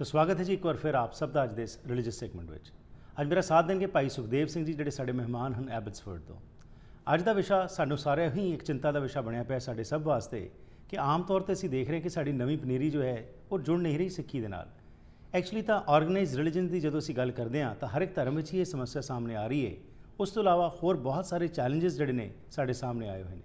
सो स्वागत है जी एक बार फिर आप सब का अज के रिलीजियस सैगमेंट में। अज मेरा साथ देंगे भाई सुखदेव सिंह जी जोड़े साडे मेहमान हैं एबट्सफोर्ड तो। अज का विषय सानू सारे ही एक चिंता का विषय बनया पाया साडे सब वास्ते कि आम तौर पर असीं देख रहे हैं कि साडी नवीं पनीरी जो है वो जुड़ नहीं रही सिक्खी दे नाल। एक्चुअली तो ऑर्गेनाइज रिलीजन की जो असीं गल करते हैं तो हर एक धर्म में ही ये समस्या सामने आ रही है। उस तो इलावा होर बहुत सारे चैलेंजेस जोड़े ने साडे सामने आए हुए हैं।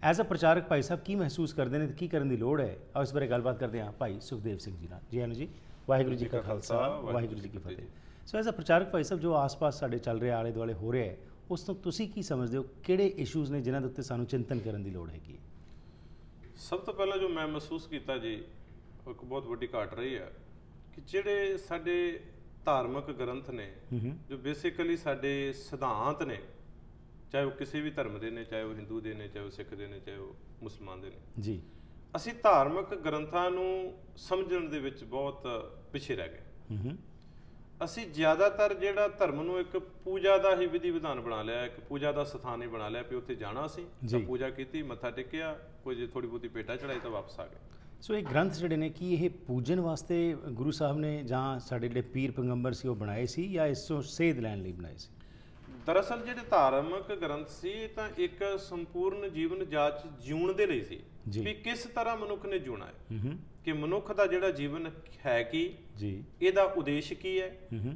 एज अ प्रचारक भाई साहब की महसूस करते हैं तो की करने की लोड़ है, और इस बारे गलबात करते हैं भाई सुखदेव सिंह जी नाल। जी आनू जी, वाहिगुरू जी का खालसा वाहिगुरू जी की फतेह। सो एज अ प्रचारक भाई साहब जो आस पास साडे चल रहे आले दुआले हो रहा है उस तो तुसीं की समझते हो किहड़े इशूज़ ने जिन्हां दे उत्ते सानू चिंतन करने की लोड़ हैगी? सब तो पहला जो मैं महसूस किया जी एक बहुत वड्डी घाट रही है कि जिहड़े साडे धार्मिक ग्रंथ ने जो बेसिकली साडे सिद्धांत ने, चाहे वो किसी भी धर्म के ने, चाहे वो हिंदू के ने, चाहे वो सिख के ने, चाहे वो मुसलमान के ने जी, असीं धार्मिक ग्रंथां नूं समझण दे विच बहुत पिछे रह गए। असीं ज़्यादातर जिहड़ा धर्म नूं एक पूजा का ही विधि विधान बना लिया, एक पूजा का स्थान ही बना लिया भी उत्थे जाना सी तां पूजा की, मत्था टेकिया, कोई थोड़ी बहुती भेटा चढ़ाई तो वापस आ गए। सो ये ग्रंथ जिहड़े ने कि यह पूजन वास्ते गुरु साहब ने जां साडे जिहड़े पीर पैगंबर सी वो बनाए सी या इस तों सेध लैण लई बनाए सी? दरअसल जिहड़े धार्मिक ग्रंथ सी तां एक संपूर्ण जीवन जाच जीउण दे लई सी भी किस तरह मनुख ने जीउणा है, कि मनुख का जिहड़ा जीवन है कि जी इहदा उद्देश्य की है,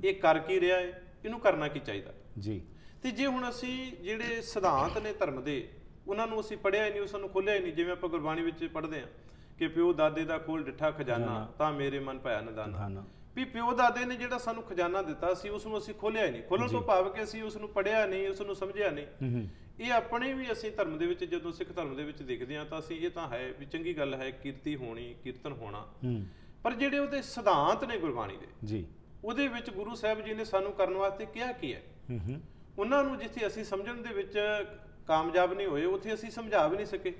ये कर की रहा है, इहनूं करना की चाहिदा जी। ते जे हुण असीं जिहड़े सिद्धांत ने धर्म दे उन्हां नूं असीं पढ़िया ही नहीं, उस नूं खोलिया ही नहीं, जिवें आपां गुरबाणी विच पढ़दे हां कि प्यो दादे दा खोल डिठा खजाना तां मेरे मन पाया निदाना, भी प्यो दादे ने जिहड़ा सानू खजाना दिता सी उस नूं असीं खोलिया ही नहीं। खोलण तो भाव कि असीं उस नूं पढ़िया नहीं, उस नूं समझिया नहीं। ये अपने भी असीं धर्म दे विच जदों सिख धर्म दे विच देखदे हां तां असीं ये तां है भी चंगी गल है कीर्ति होनी, कीर्तन होना, पर जिहड़े उहदे सिद्धांत ने गुरबाणी दे जी उहदे विच गुरु साहिब जी ने सानू करन वास्ते किहा की है, उन्हां नूं जिथे असीं समझण दे विच कामयाब नहीं होए उत्थे असीं समझा भी नहीं सके।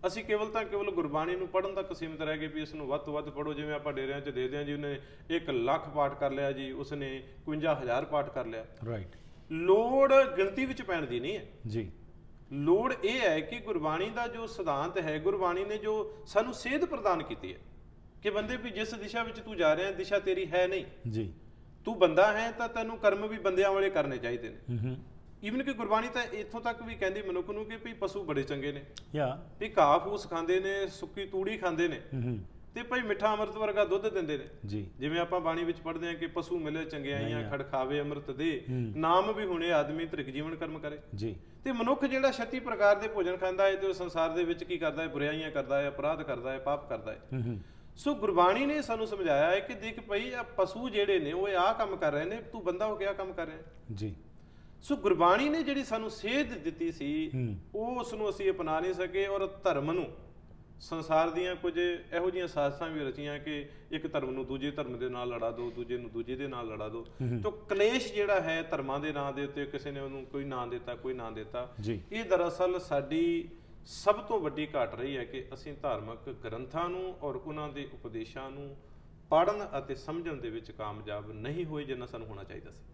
असीं केवल गुरबाणी नूं पढ़न तक सीमित रह गए भी इस नूं वध तो वध पढ़ो, जिवें आपां डेरियां च देखदे हां जी उन्हें 1 लाख पाठ कर लिया जी, उसने 51,000 पाठ कर लिया। राइट, लोड़ गिणती विच पैण दी नहीं है जी, लोड़ ये है कि गुरबाणी का जो सिद्धांत है, गुरबाणी ने जो सानू सेध प्रदान की है कि बंदे भी जिस दिशा में तू जा रहा है दिशा तेरी है नहीं जी, तू बंदा है तो तेनू कर्म भी बंदियां वाले करने चाहिए ने। ईवन कि गुरबाणी तो इत्थों तक भी कहती मनुख नूं कि भी पशु बड़े चंगे ने, भी घाह फूस खांदे ने, सुक्की तूड़ी खांदे ने, ते भाई मिठा अमृत वर्गा दुध दिंदे ने जी। जिवें आपां बाणी विच पढ़दे हां कि पशु मिले चंगियाइयां खड़ खावे अमृत दे, नाम भी हुणे आदमी धृक जीवन कर्म करे जी। ते मनुख जिहड़ा 36 प्रकार दे भोजन खांदा है ते संसार दे विच की करदा है, बुराइयां करदा है, अपराध करदा है, पाप करदा है। सो गुरबाणी ने सानू समझाया है कि देख भाई आ पशु जिहड़े ने वो आ काम कर रहे ने, तू बंदा हो के आ काम कर रहा है जी। सो गुरबाणी ने जिहड़ी सानू सेध दित्ती सी ਉਹ ਉਸ ਨੂੰ ਅਸੀਂ अपना नहीं सके, और धर्म ਨੂੰ संसार ਦੀਆਂ ਕੁਝ ਇਹੋ ਜਿਹੀਆਂ ਸਾਜ਼ਿਸ਼ਾਂ ਵੀ ਰਚੀਆਂ ਕਿ ਇੱਕ ਧਰਮ ਨੂੰ ਦੂਜੇ ਧਰਮ ਦੇ ਨਾਲ ਲੜਾ ਦਿਓ, ਦੂਜੇ ਨੂੰ ਦੂਜੇ ਦੇ ਨਾਲ ਲੜਾ ਦਿਓ। ਤਾਂ ਕਲੇਸ਼ ਜਿਹੜਾ ਹੈ ਧਰਮਾਂ ਦੇ ਨਾਂ ਦੇ ਉੱਤੇ ਕਿਸੇ ਨੇ ਉਹਨੂੰ ਕੋਈ ਨਾਂ ਦਿੱਤਾ, ਕੋਈ ਨਾਂ ਦਿੱਤਾ, ਇਹ ਦਰਅਸਲ ਸਾਡੀ ਸਭ ਤੋਂ ਵੱਡੀ ਘਾਟ ਰਹੀ ਹੈ ਕਿ ਅਸੀਂ ਧਾਰਮਿਕ ਗ੍ਰੰਥਾਂ ਨੂੰ ਔਰ ਉਹਨਾਂ ਦੇ ਉਪਦੇਸ਼ਾਂ ਨੂੰ ਪੜ੍ਹਨ ਅਤੇ ਸਮਝਣ ਦੇ ਵਿੱਚ ਕਾਮਯਾਬ ਨਹੀਂ ਹੋਏ ਜਿੰਨਾ ਸਾਨੂੰ ਹੋਣਾ ਚਾਹੀਦਾ ਸੀ।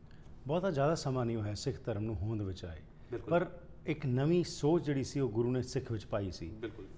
बहुता ज़्यादा समा नहीं होया सिख धर्म नूं होंद विच आए, पर एक नवीं सोच जिहड़ी सी गुरु ने सिख विच पाई सी।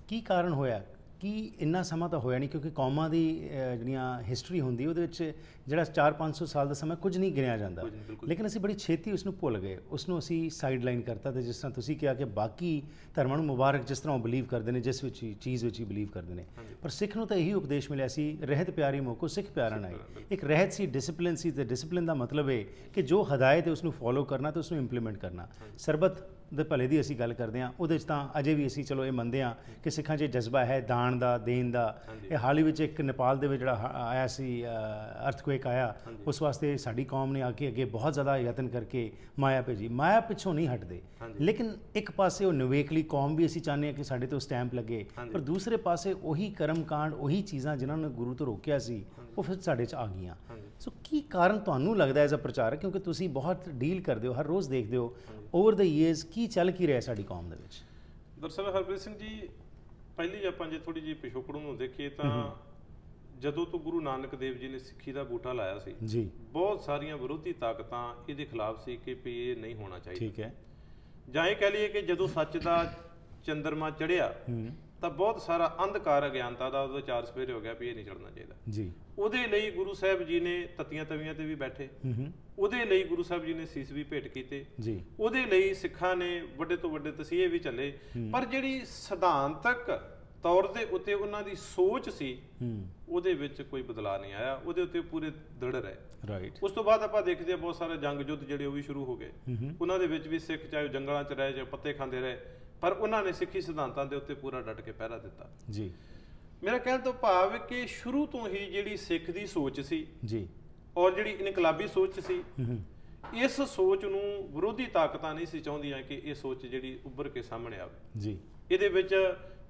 की कारण होया कि इन्ना समा तो होया नहीं, क्योंकि कौमां दी जिहड़ियां हिस्टरी हुंदी उहदे विच जिहड़ा 400-500 साल का समय कुछ नहीं गिणिया जांदा, लेकिन असीं बड़ी छेती उसनूं भुल गए, उसनूं असीं साइड लाइन करता। तो जिस तरह तुसीं कहा कि बाकी धर्मां नूं मुबारक जिस तरह बिलीव करते हैं, जिस विच चीज़ विच ही बिलीव करते हैं, पर सिख नूं तां यही उपदेश मिलिया सी, रहत प्यारी मोको सिख प्यारा नाई। एक रहत सी, डिसिपलिन सी, ते डिसिपलिन का मतलब है कि जो हदायत है उसनूं फॉलो करना तो उसनूं इंप्लीमेंट करना। सरबत दे भले की असीं गल करते हैं, उहदे च तां अजे भी असीं चलो ये मनते हैं कि सिखां 'च जज्बा है दान का, देन का। ये हाल ही विच एक नेपाल दे विच जिहड़ा आया सी अर्थक्वेक आया, उस वास्ते साडी कौम ने आके अगे बहुत ज़्यादा यतन करके माया भेजी। माया पिछों नहीं हटते, लेकिन एक पासे वो निवेकली कौम भी असीं चाहते हैं कि साडे तो स्टैंप लगे, पर दूसरे पासे उही कर्म कांड, उही चीज़ां जिन्हां ने गुरु तो रोकिया सी वो फिर साडे च आ गईयां। सो की कारण तुहानूं लगदा एज अ प्रचारक, क्योंकि तुसीं बहुत डील करदे हो, हर रोज़ देखदे हो ओवर द ईयर्स की चल की रहा साडी कौम दे विच? दरअसल हरप्रीत सिंह जी, पहली आपां जे थोड़ी जी पिछोकड़ नूं देखीए तां ਜਦੋਂ ਤੋਂ ਗੁਰੂ ਨਾਨਕ ਦੇਵ ਜੀ ਨੇ ਸਿੱਖੀ ਦਾ ਬੂਟਾ ਲਾਇਆ ਸੀ ਜੀ, ਬਹੁਤ ਸਾਰੀਆਂ ਵਿਰੋਧੀ ਤਾਕਤਾਂ ਇਹਦੇ ਖਿਲਾਫ ਸੀ ਕਿ ਵੀ ਇਹ ਨਹੀਂ ਹੋਣਾ ਚਾਹੀਦਾ। ਠੀਕ ਹੈ, ਜਾਂ ਇਹ ਕਹਿ ਲਈਏ ਕਿ ਜਦੋਂ ਸੱਚ ਦਾ ਚੰਦਰਮਾ ਚੜਿਆ ਤਾਂ ਬਹੁਤ ਸਾਰਾ ਅੰਧਕਾਰ ਅਗਿਆਨਤਾ ਦਾ ਉਹਦਾ ਚਾਰ ਸਵੇਰੇ ਹੋ ਗਿਆ ਵੀ ਇਹ ਨਹੀਂ ਚੜਨਾ ਚਾਹੀਦਾ ਜੀ। ਉਹਦੇ ਲਈ ਗੁਰੂ ਸਾਹਿਬ ਜੀ ਨੇ ਤਤੀਆਂ ਤਵੀਆਂ ਤੇ ਵੀ ਬੈਠੇ, ਉਹਦੇ ਲਈ ਗੁਰੂ ਸਾਹਿਬ ਜੀ ਨੇ ਸੀਸ ਵੀ ਭੇਟ ਕੀਤੇ ਜੀ, ਉਹਦੇ ਲਈ ਸਿੱਖਾਂ ਨੇ ਵੱਡੇ ਤੋਂ ਵੱਡੇ ਤਸੀਹੇ ਵੀ ਚੱਲੇ। ਪਰ ਜਿਹੜੀ ਸਿਧਾਂਤਕ ਤੌਰ ਦੇ ਉੱਤੇ ਉਹਨਾਂ ਦੀ ਸੋਚ ਸੀ ਉਹਦੇ ਵਿੱਚ ਕੋਈ ਬਦਲਾਅ ਨਹੀਂ ਆਇਆ, ਉਹਦੇ ਉੱਤੇ ਪੂਰੇ ਦ੍ਰਿੜ ਰਹੇ। ਰਾਈਟ। ਉਸ ਤੋਂ ਬਾਅਦ ਆਪਾਂ ਦੇਖਦੇ ਹਾਂ ਬਹੁਤ ਸਾਰੇ ਜੰਗ ਯੁੱਧ ਜਿਹੜੇ ਉਹ ਵੀ ਸ਼ੁਰੂ ਹੋ ਗਏ, ਉਹਨਾਂ ਦੇ ਵਿੱਚ ਵੀ ਸਿੱਖ ਚਾਹੇ ਜੰਗਲਾਂ 'ਚ ਰਹੇ ਚਾਹੇ ਪੱਤੇ ਖਾਂਦੇ ਰਹੇ, ਪਰ ਉਹਨਾਂ ਨੇ ਸਿੱਖੀ ਸਿਧਾਂਤਾਂ ਦੇ ਉੱਤੇ ਪੂਰਾ ਡਟ ਕੇ ਪਹਿਰਾ ਦਿੱਤਾ ਜੀ। ਮੇਰਾ ਕਹਿਣ ਤੋਂ ਭਾਵ ਕਿ ਸ਼ੁਰੂ ਤੋਂ ਹੀ ਜਿਹੜੀ ਸਿੱਖ ਦੀ ਸੋਚ ਸੀ ਜੀ ਔਰ ਜਿਹੜੀ ਇਨਕਲਾਬੀ ਸੋਚ ਸੀ, ਇਸ ਸੋਚ ਨੂੰ ਵਿਰੋਧੀ ਤਾਕਤਾਂ ਨਹੀਂ ਸੀ ਚਾਹੁੰਦੀਆਂ ਕਿ ਇਹ ਸੋਚ ਜਿਹੜੀ ਉੱਭਰ ਕੇ ਸਾਹਮਣੇ ਆਵੇ ਜੀ। ਇਹਦੇ ਵਿੱਚ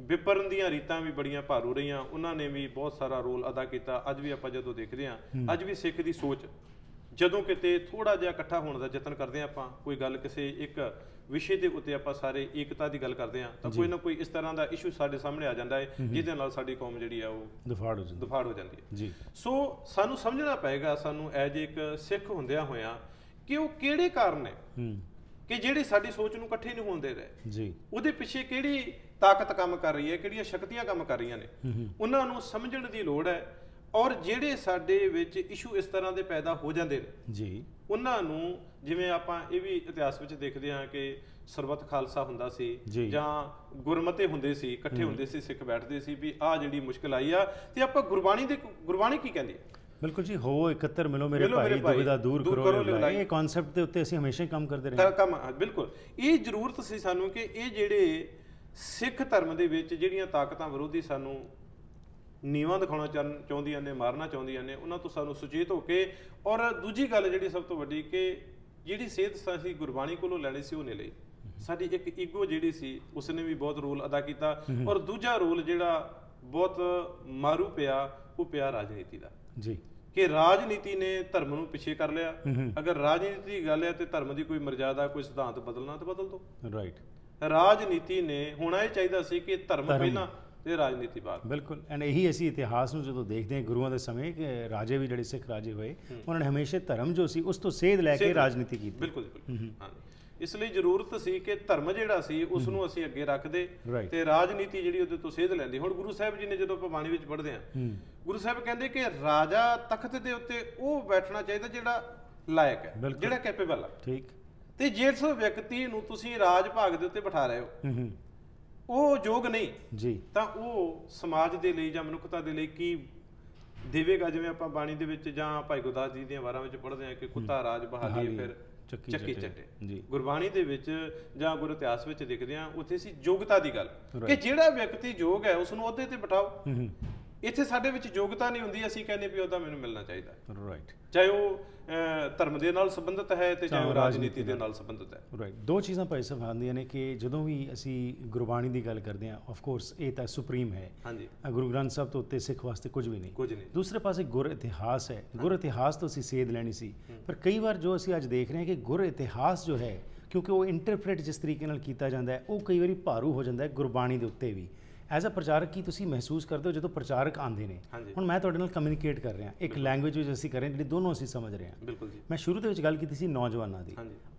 ਵਿਪਰਨ ਦੀਆਂ ਰੀਤਾਂ ਵੀ ਬੜੀਆਂ ਭਾਰੂ ਰਹੀਆਂ, ਉਹਨਾਂ ਨੇ ਵੀ ਬਹੁਤ ਸਾਰਾ ਰੋਲ ਅਦਾ ਕੀਤਾ। ਅੱਜ ਵੀ ਆਪਾਂ ਜਦੋਂ ਦੇਖਦੇ ਹਾਂ, ਅੱਜ ਵੀ ਸਿੱਖ ਦੀ ਸੋਚ ਜਦੋਂ ਕਿਤੇ ਥੋੜਾ ਜਿਹਾ ਇਕੱਠਾ ਹੋਣ ਦਾ ਯਤਨ ਕਰਦੇ ਹਾਂ, ਆਪਾਂ ਕੋਈ ਗੱਲ ਕਿਸੇ ਇੱਕ ਵਿਸ਼ੇ ਦੇ ਉੱਤੇ ਆਪਾਂ ਸਾਰੇ ਏਕਤਾ ਦੀ ਗੱਲ ਕਰਦੇ ਹਾਂ, ਤਾਂ ਕੋਈ ਨਾ ਕੋਈ ਇਸ ਤਰ੍ਹਾਂ ਦਾ ਇਸ਼ੂ ਸਾਡੇ ਸਾਹਮਣੇ ਆ ਜਾਂਦਾ ਹੈ ਜਿਹਦੇ ਨਾਲ ਸਾਡੀ ਕੌਮ ਜਿਹੜੀ ਆ ਉਹ ਦਫਾੜ ਹੋ ਜਾਂਦੀ ਹੈ ਜੀ। ਸੋ ਸਾਨੂੰ ਸਮਝਣਾ ਪਏਗਾ, ਸਾਨੂੰ ਐਜ ਇੱਕ ਸਿੱਖ ਹੁੰਦਿਆਂ ਹੋਇਆਂ, ਕਿ ਉਹ ਕਿਹੜੇ ਕਾਰਨ ਨੇ ਕਿ ਜਿਹੜੀ ਸਾਡੀ ਸੋਚ ਨੂੰ ਇਕੱਠੇ ਨਹੀਂ ਹੋਣ ਦੇ ਰਹੇ ਜੀ। ਉਹਦੇ ਪਿੱਛੇ ਕਿਹੜੀ ਤਾਕਤ ਕੰਮ ਕਰ ਰਹੀ ਹੈ, ਕਿਹੜੀਆਂ ਸ਼ਕਤੀਆਂ ਕੰਮ ਕਰ ਰਹੀਆਂ ਨੇ, ਉਹਨਾਂ ਨੂੰ ਸਮਝਣ ਦੀ ਲੋੜ ਹੈ। ਔਰ ਜਿਹੜੇ ਸਾਡੇ ਵਿੱਚ ਇਸ਼ੂ ਇਸ ਤਰ੍ਹਾਂ ਦੇ ਪੈਦਾ ਹੋ ਜਾਂਦੇ ਨੇ ਜੀ, ਉਹਨਾਂ ਨੂੰ ਜਿਵੇਂ ਆਪਾਂ ਇਹ ਵੀ ਇਤਿਹਾਸ ਵਿੱਚ ਦੇਖਦੇ ਹਾਂ ਕਿ ਸਰਬੱਤ ਖਾਲਸਾ ਹੁੰਦਾ ਸੀ ਜਾਂ ਗੁਰਮਤੇ ਹੁੰਦੇ ਸੀ, ਇਕੱਠੇ ਹੁੰਦੇ ਸੀ, ਸਿੱਖ ਬੈਠਦੇ ਸੀ ਵੀ ਆਹ ਜਿਹੜੀ ਮੁਸ਼ਕਲ ਆਈ ਆ ਤੇ ਆਪਾਂ ਗੁਰਬਾਣੀ ਕੀ ਕਹਿੰਦੀ ਹੈ। ਬਿਲਕੁਲ ਜੀ, ਹੋ ਇਕੱਤਰ ਮਿਲੋ ਮੇਰੇ ਭਾਈ, ਦੁਬਿਧਾ ਦੂਰ ਕਰੋ ਲੜਾਈ, ਇਹ ਕਨਸੈਪਟ ਦੇ ਉੱਤੇ ਅਸੀਂ ਹਮੇਸ਼ਾ ਕੰਮ ਕਰਦੇ ਰਹੇ। ਬਿਲਕੁਲ ਇਹ ਜ਼ਰੂਰਤ ਸੀ ਸਾਨੂੰ ਕਿ ਇਹ ਜਿਹੜੇ ਸਿੱਖ ਧਰਮ ਦੇ ਵਿੱਚ ਜਿਹੜੀਆਂ ਤਾਕਤਾਂ ਵਿਰੋਧੀ ਸਾਨੂੰ ਨੀਵਾਂ ਦਿਖਾਉਣਾ ਚਾਹੁੰਦੀਆਂ ਨੇ, ਮਾਰਨਾ ਚਾਹੁੰਦੀਆਂ ਨੇ, ਉਹਨਾਂ ਤੋਂ ਸਾਨੂੰ ਸੁਚੇਤ ਹੋ ਕੇ। ਔਰ ਦੂਜੀ ਗੱਲ ਜਿਹੜੀ ਸਭ ਤੋਂ ਵੱਡੀ, ਕਿ ਜਿਹੜੀ ਸੇਧ ਅਸੀਂ ਗੁਰਬਾਣੀ ਕੋਲੋਂ ਲੈਣੀ ਸੀ ਉਹ ਨਹੀਂ ਲਈ। ਸਾਡੀ ਇੱਕ ਈਗੋ ਜਿਹੜੀ ਸੀ ਉਸਨੇ ਵੀ ਬਹੁਤ ਰੋਲ ਅਦਾ ਕੀਤਾ। ਔਰ ਦੂਜਾ ਰੋਲ ਜਿਹੜਾ ਬਹੁਤ ਮਾਰੂ ਪਿਆ, ਉਹ ਪਿਆ ਰਾਜਨੀਤੀ ਦਾ ਜੀ, ਕਿ ਰਾਜਨੀਤੀ ਨੇ ਧਰਮ ਨੂੰ ਪਿੱਛੇ ਕਰ ਲਿਆ। ਅਗਰ ਰਾਜਨੀਤੀ ਦੀ ਗੱਲ ਹੈ ਤੇ ਧਰਮ ਦੀ ਕੋਈ ਮਰਜ਼ਾਦਾ, ਕੋਈ ਸਿਧਾਂਤ ਬਦਲਣਾ ਤਾਂ ਬਦਲ ਦੋ। ਰਾਈਟ। ਰਾਜਨੀਤੀ ਨੇ ਹੋਣਾ ਇਹ ਚਾਹੀਦਾ ਸੀ ਕਿ ਧਰਮ ਪਹਿਲਾਂ ਤੇ ਰਾਜਨੀਤੀ ਬਾਅਦ। ਬਿਲਕੁਲ। ਐਂਡ ਇਹੀ ਅਸੀਂ ਇਤਿਹਾਸ ਨੂੰ ਜਦੋਂ ਦੇਖਦੇ ਹਾਂ ਗੁਰੂਆਂ ਦੇ ਸਮੇਂ, ਕਿ ਰਾਜੇ ਵੀ ਜਿਹੜੇ ਸਿੱਖ ਰਾਜੇ ਹੋਏ, ਉਹਨਾਂ ਨੇ ਹਮੇਸ਼ਾ ਧਰਮ ਜੋ ਸੀ ਉਸ ਤੋਂ ਸੇਧ ਲੈ ਕੇ ਰਾਜਨੀਤੀ ਕੀਤੀ। ਬਿਲਕੁਲ ਹਾਂ। ਇਸ ਲਈ ਜ਼ਰੂਰਤ ਸੀ ਕਿ ਧਰਮ ਜਿਹੜਾ ਸੀ ਉਸ ਨੂੰ ਅਸੀਂ ਅੱਗੇ ਰੱਖਦੇ ਤੇ ਰਾਜਨੀਤੀ ਜਿਹੜੀ ਉਹਦੇ ਤੋਂ ਸੇਧ ਲੈਂਦੀ। ਹੁਣ ਗੁਰੂ ਸਾਹਿਬ ਜੀ ਨੇ ਜਦੋਂ ਆਪਾਂ ਬਾਣੀ ਵਿੱਚ ਪੜ੍ਹਦੇ ਹਾਂ, ਗੁਰੂ ਸਾਹਿਬ ਕਹਿੰਦੇ ਕਿ ਰਾਜਾ ਤਖਤ ਦੇ ਉੱਤੇ ਉਹ ਬੈਠਣਾ ਚਾਹੀਦਾ ਜਿਹੜਾ ਲਾਇਕ ਹੈ, ਜਿਹੜਾ ਕੈਪੇਬਲ ਹੈ। ਠੀਕ। ਤੇ ਜਿਸ ਵਿਅਕਤੀ ਨੂੰ ਤੁਸੀਂ ਰਾਜ ਭਾਗ ਦੇ ਉੱਤੇ ਬਿਠਾ ਰਹੇ ਹੋ ਉਹ ਯੋਗ ਨਹੀਂ ਜੀ, ਤਾਂ ਉਹ ਸਮਾਜ ਦੇ ਲਈ ਜਾਂ ਮਨੁੱਖਤਾ ਦੇ ਲਈ ਕੀ ਦੇਵੇਗਾ। ਜਿਵੇਂ ਆਪਾਂ ਬਾਣੀ ਦੇ ਵਿੱਚ ਜਾਂ ਭਾਈ ਗੁਰਦਾਸ ਜੀ ਦੀਆਂ ਵਾਰਾਂ ਵਿੱਚ ਪੜ੍ਹਦੇ ਹਾਂ ਕਿ ਕੁੱਤਾ ਰਾਜ ਬਹਾਲੀਏ ਫਿਰ ਚੱਕੀ ਚੱਟੇ। ਗੁਰਬਾਣੀ ਦੇ ਵਿੱਚ ਜਾਂ ਗੁਰ ਇਤਿਹਾਸ ਵਿੱਚ ਦੇਖਦੇ ਹਾਂ, ਉੱਥੇ ਸੀ ਯੋਗਤਾ ਦੀ ਗੱਲ, ਕਿ ਜਿਹੜਾ ਵਿਅਕਤੀ ਯੋਗ ਹੈ ਉਸ ਨੂੰ ਉਹਦੇ ਤੇ ਬਿਠਾਓ। ਇੱਥੇ ਸਾਡੇ ਵਿੱਚ ਯੋਗਤਾ ਨਹੀਂ ਹੁੰਦੀ, ਅਸੀਂ ਕਹਿੰਦੇ ਵੀ ਉਹਦਾ ਮੈਨੂੰ ਮਿਲਣਾ ਚਾਹੀਦਾ। ਰਾਈਟ। ਚਾਹੇ ਉਹ ਧਰਮ ਦੇ ਨਾਲ ਸੰਬੰਧਿਤ ਹੈ ਤੇ ਚਾਹੇ ਉਹ ਰਾਜਨੀਤੀ ਦੇ ਨਾਲ ਸੰਬੰਧਿਤ ਹੈ। ਰਾਈਟ। ਦੋ ਚੀਜ਼ਾਂ ਭਾਈ ਸਾਹਿਬ ਆਉਂਦੀਆਂ ਨੇ ਕਿ ਜਦੋਂ ਵੀ ਅਸੀਂ ਗੁਰਬਾਣੀ ਦੀ ਗੱਲ ਕਰਦੇ ਹਾਂ, ਆਫ ਕੋਰਸ ਇਹ ਤਾਂ ਸੁਪਰੀਮ ਹੈ। ਹਾਂਜੀ। ਗੁਰੂ ਗ੍ਰੰਥ ਸਾਹਿਬ ਤੋਂ ਉੱਤੇ ਸਿੱਖ ਵਾਸਤੇ ਕੁਝ ਵੀ ਨਹੀਂ। ਦੂਸਰੇ ਪਾਸੇ ਗੁਰ ਇਤਿਹਾਸ ਹੈ, ਗੁਰ ਇਤਿਹਾਸ ਤੋਂ ਅਸੀਂ ਸੇਧ ਲੈਣੀ ਸੀ। ਪਰ ਕਈ ਵਾਰ ਜੋ ਅਸੀਂ ਅੱਜ ਦੇਖ ਰਹੇ ਹਾਂ ਕਿ ਗੁਰ ਇਤਿਹਾਸ ਜੋ ਹੈ, ਕਿਉਂਕਿ ਉਹ ਇੰਟਰਪ੍ਰੇਟ ਜਿਸ ਤਰੀਕੇ ਨਾਲ ਕੀਤਾ ਜਾਂਦਾ ਹੈ, ਉਹ ਕਈ ਵਾਰੀ ਭਾਰੂ ਹੋ ਜਾਂਦਾ ਹੈ ਗੁਰਬਾਣੀ ਦੇ ਉੱਤੇ ਵੀ। ਐਜ਼ ਅ ਪ੍ਰਚਾਰਕ ਕੀ ਤੁਸੀਂ ਮਹਿਸੂਸ ਕਰਦੇ ਹੋ ਜਦੋਂ ਪ੍ਰਚਾਰਕ ਆਉਂਦੇ ਨੇ? ਹੁਣ ਮੈਂ ਤੁਹਾਡੇ ਨਾਲ ਕਮਿਊਨੀਕੇਟ ਕਰ ਰਿਹਾ, ਇੱਕ ਲੈਂਗੁਏਜ ਵਿੱਚ ਅਸੀਂ ਕਰ ਰਹੇ ਹਾਂ ਜਿਹੜੀ ਦੋਨੋਂ ਅਸੀਂ ਸਮਝ ਰਹੇ ਹਾਂ। ਬਿਲਕੁਲ ਜੀ। ਮੈਂ ਸ਼ੁਰੂ ਦੇ ਵਿੱਚ ਗੱਲ ਕੀਤੀ ਸੀ ਨੌਜਵਾਨਾਂ ਦੀ।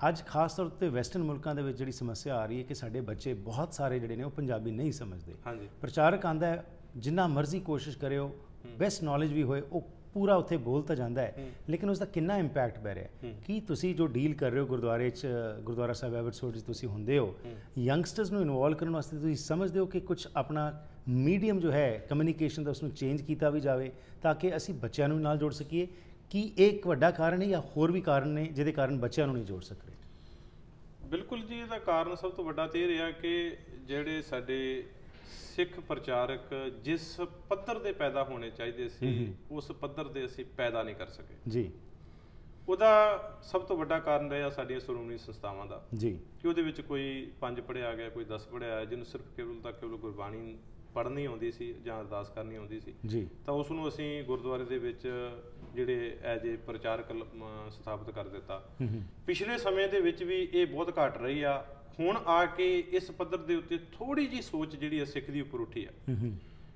ਅੱਜ ਖਾਸ ਤੌਰ ਤੇ ਵੈਸਟਰਨ ਮੁਲਕਾਂ ਦੇ ਵਿੱਚ ਜਿਹੜੀ ਸਮੱਸਿਆ ਆ ਰਹੀ ਹੈ ਕਿ ਸਾਡੇ ਬੱਚੇ ਬਹੁਤ ਸਾਰੇ ਜਿਹੜੇ ਨੇ ਉਹ ਪੰਜਾਬੀ ਨਹੀਂ ਸਮਝਦੇ। ਪ੍ਰਚਾਰਕ ਆਉਂਦਾ ਹੈ, ਜਿੰਨਾ ਮਰਜ਼ੀ ਕੋਸ਼ਿਸ਼ ਕਰੇ, ਉਹ ਬੈਸਟ ਨੌਲੇਜ ਵੀ ਹੋਏ, ਉਹ ਪੂਰਾ ਉੱਥੇ ਬੋਲ ਤਾਂ ਜਾਂਦਾ ਹੈ, ਲੇਕਿਨ ਉਸ ਦਾ ਕਿੰਨਾ ਇੰਪੈਕਟ ਪੈ ਰਿਹਾ? ਕੀ ਤੁਸੀਂ ਜੋ ਡੀਲ ਕਰ ਰਹੇ ਹੋ ਗੁਰਦੁਆਰੇ 'ਚ, ਗੁਰਦੁਆਰਾ ਸਾਹਿਬ ਐਬਟਸਫੋਰਡ 'ਚ ਤੁਸੀਂ ਹੁੰਦੇ ਹੋ, ਯੰਗਸਟਰਸ ਨੂੰ ਇਨਵੋਲਵ ਕਰਨ ਵਾਸਤੇ ਤੁਸੀਂ ਸਮਝਦੇ ਹੋ ਕਿ ਕੁਝ ਆਪਣਾ ਮੀਡੀਅਮ ਜੋ ਹੈ ਕਮਿਊਨੀਕੇਸ਼ਨ ਦਾ ਉਸਨੂੰ ਚੇਂਜ ਕੀਤਾ ਵੀ ਜਾਵੇ ਤਾਂ ਕਿ ਅਸੀਂ ਬੱਚਿਆਂ ਨੂੰ ਨਾਲ ਜੋੜ ਸਕੀਏ? ਕੀ ਇਹ ਇੱਕ ਵੱਡਾ ਕਾਰਨ ਹੈ ਜਾਂ ਹੋਰ ਵੀ ਕਾਰਨ ਨੇ ਜਿਹਦੇ ਕਾਰਨ ਬੱਚਿਆਂ ਨੂੰ ਨਹੀਂ ਜੋੜ ਸਕ ਰਹੇ? ਬਿਲਕੁਲ ਜੀ, ਇਹਦਾ ਕਾਰਨ ਸਭ ਤੋਂ ਵੱਡਾ ਤੇ ਇਹ ਰਿਹਾ ਕਿ ਜਿਹੜੇ ਸਾਡੇ ਸਿੱਖ ਪ੍ਰਚਾਰਕ ਜਿਸ ਪੱਧਰ ਦੇ ਪੈਦਾ ਹੋਣੇ ਚਾਹੀਦੇ ਸੀ, ਉਸ ਪੱਧਰ ਦੇ ਅਸੀਂ ਪੈਦਾ ਨਹੀਂ ਕਰ ਸਕੇ ਜੀ। ਉਹਦਾ ਸਭ ਤੋਂ ਵੱਡਾ ਕਾਰਨ ਰਿਹਾ ਸਾਡੀਆਂ ਸ਼੍ਰੋਮਣੀ ਸੰਸਥਾਵਾਂ ਦਾ ਜੀ, ਕਿ ਉਹਦੇ ਵਿੱਚ ਕੋਈ 5 ਪੜ੍ਹਿਆ ਗਿਆ, ਕੋਈ 10 ਪੜ੍ਹਿਆ, ਜਿਹਨੂੰ ਸਿਰਫ ਕੇਵਲ ਗੁਰਬਾਣੀ ਪੜ੍ਹਨੀ ਆਉਂਦੀ ਸੀ ਜਾਂ ਅਰਦਾਸ ਕਰਨੀ ਆਉਂਦੀ ਸੀ ਜੀ, ਤਾਂ ਉਸ ਨੂੰ ਅਸੀਂ ਗੁਰਦੁਆਰੇ ਦੇ ਵਿੱਚ ਜਿਹੜੇ ਐਜ ਏ ਪ੍ਰਚਾਰਕ ਸਥਾਪਿਤ ਕਰ ਦਿੱਤਾ। ਪਿਛਲੇ ਸਮੇਂ ਦੇ ਵਿੱਚ ਵੀ ਇਹ ਬਹੁਤ ਘੱਟ ਰਹੀ ਆ। ਹੁਣ ਆ ਕੇ ਇਸ ਪੱਧਰ ਦੇ ਉੱਤੇ ਥੋੜੀ ਜਿਹੀ ਸੋਚ ਜਿਹੜੀ ਆ ਸਿੱਖ ਦੀ ਉੱਪਰ ਉੱਠੀ ਆ,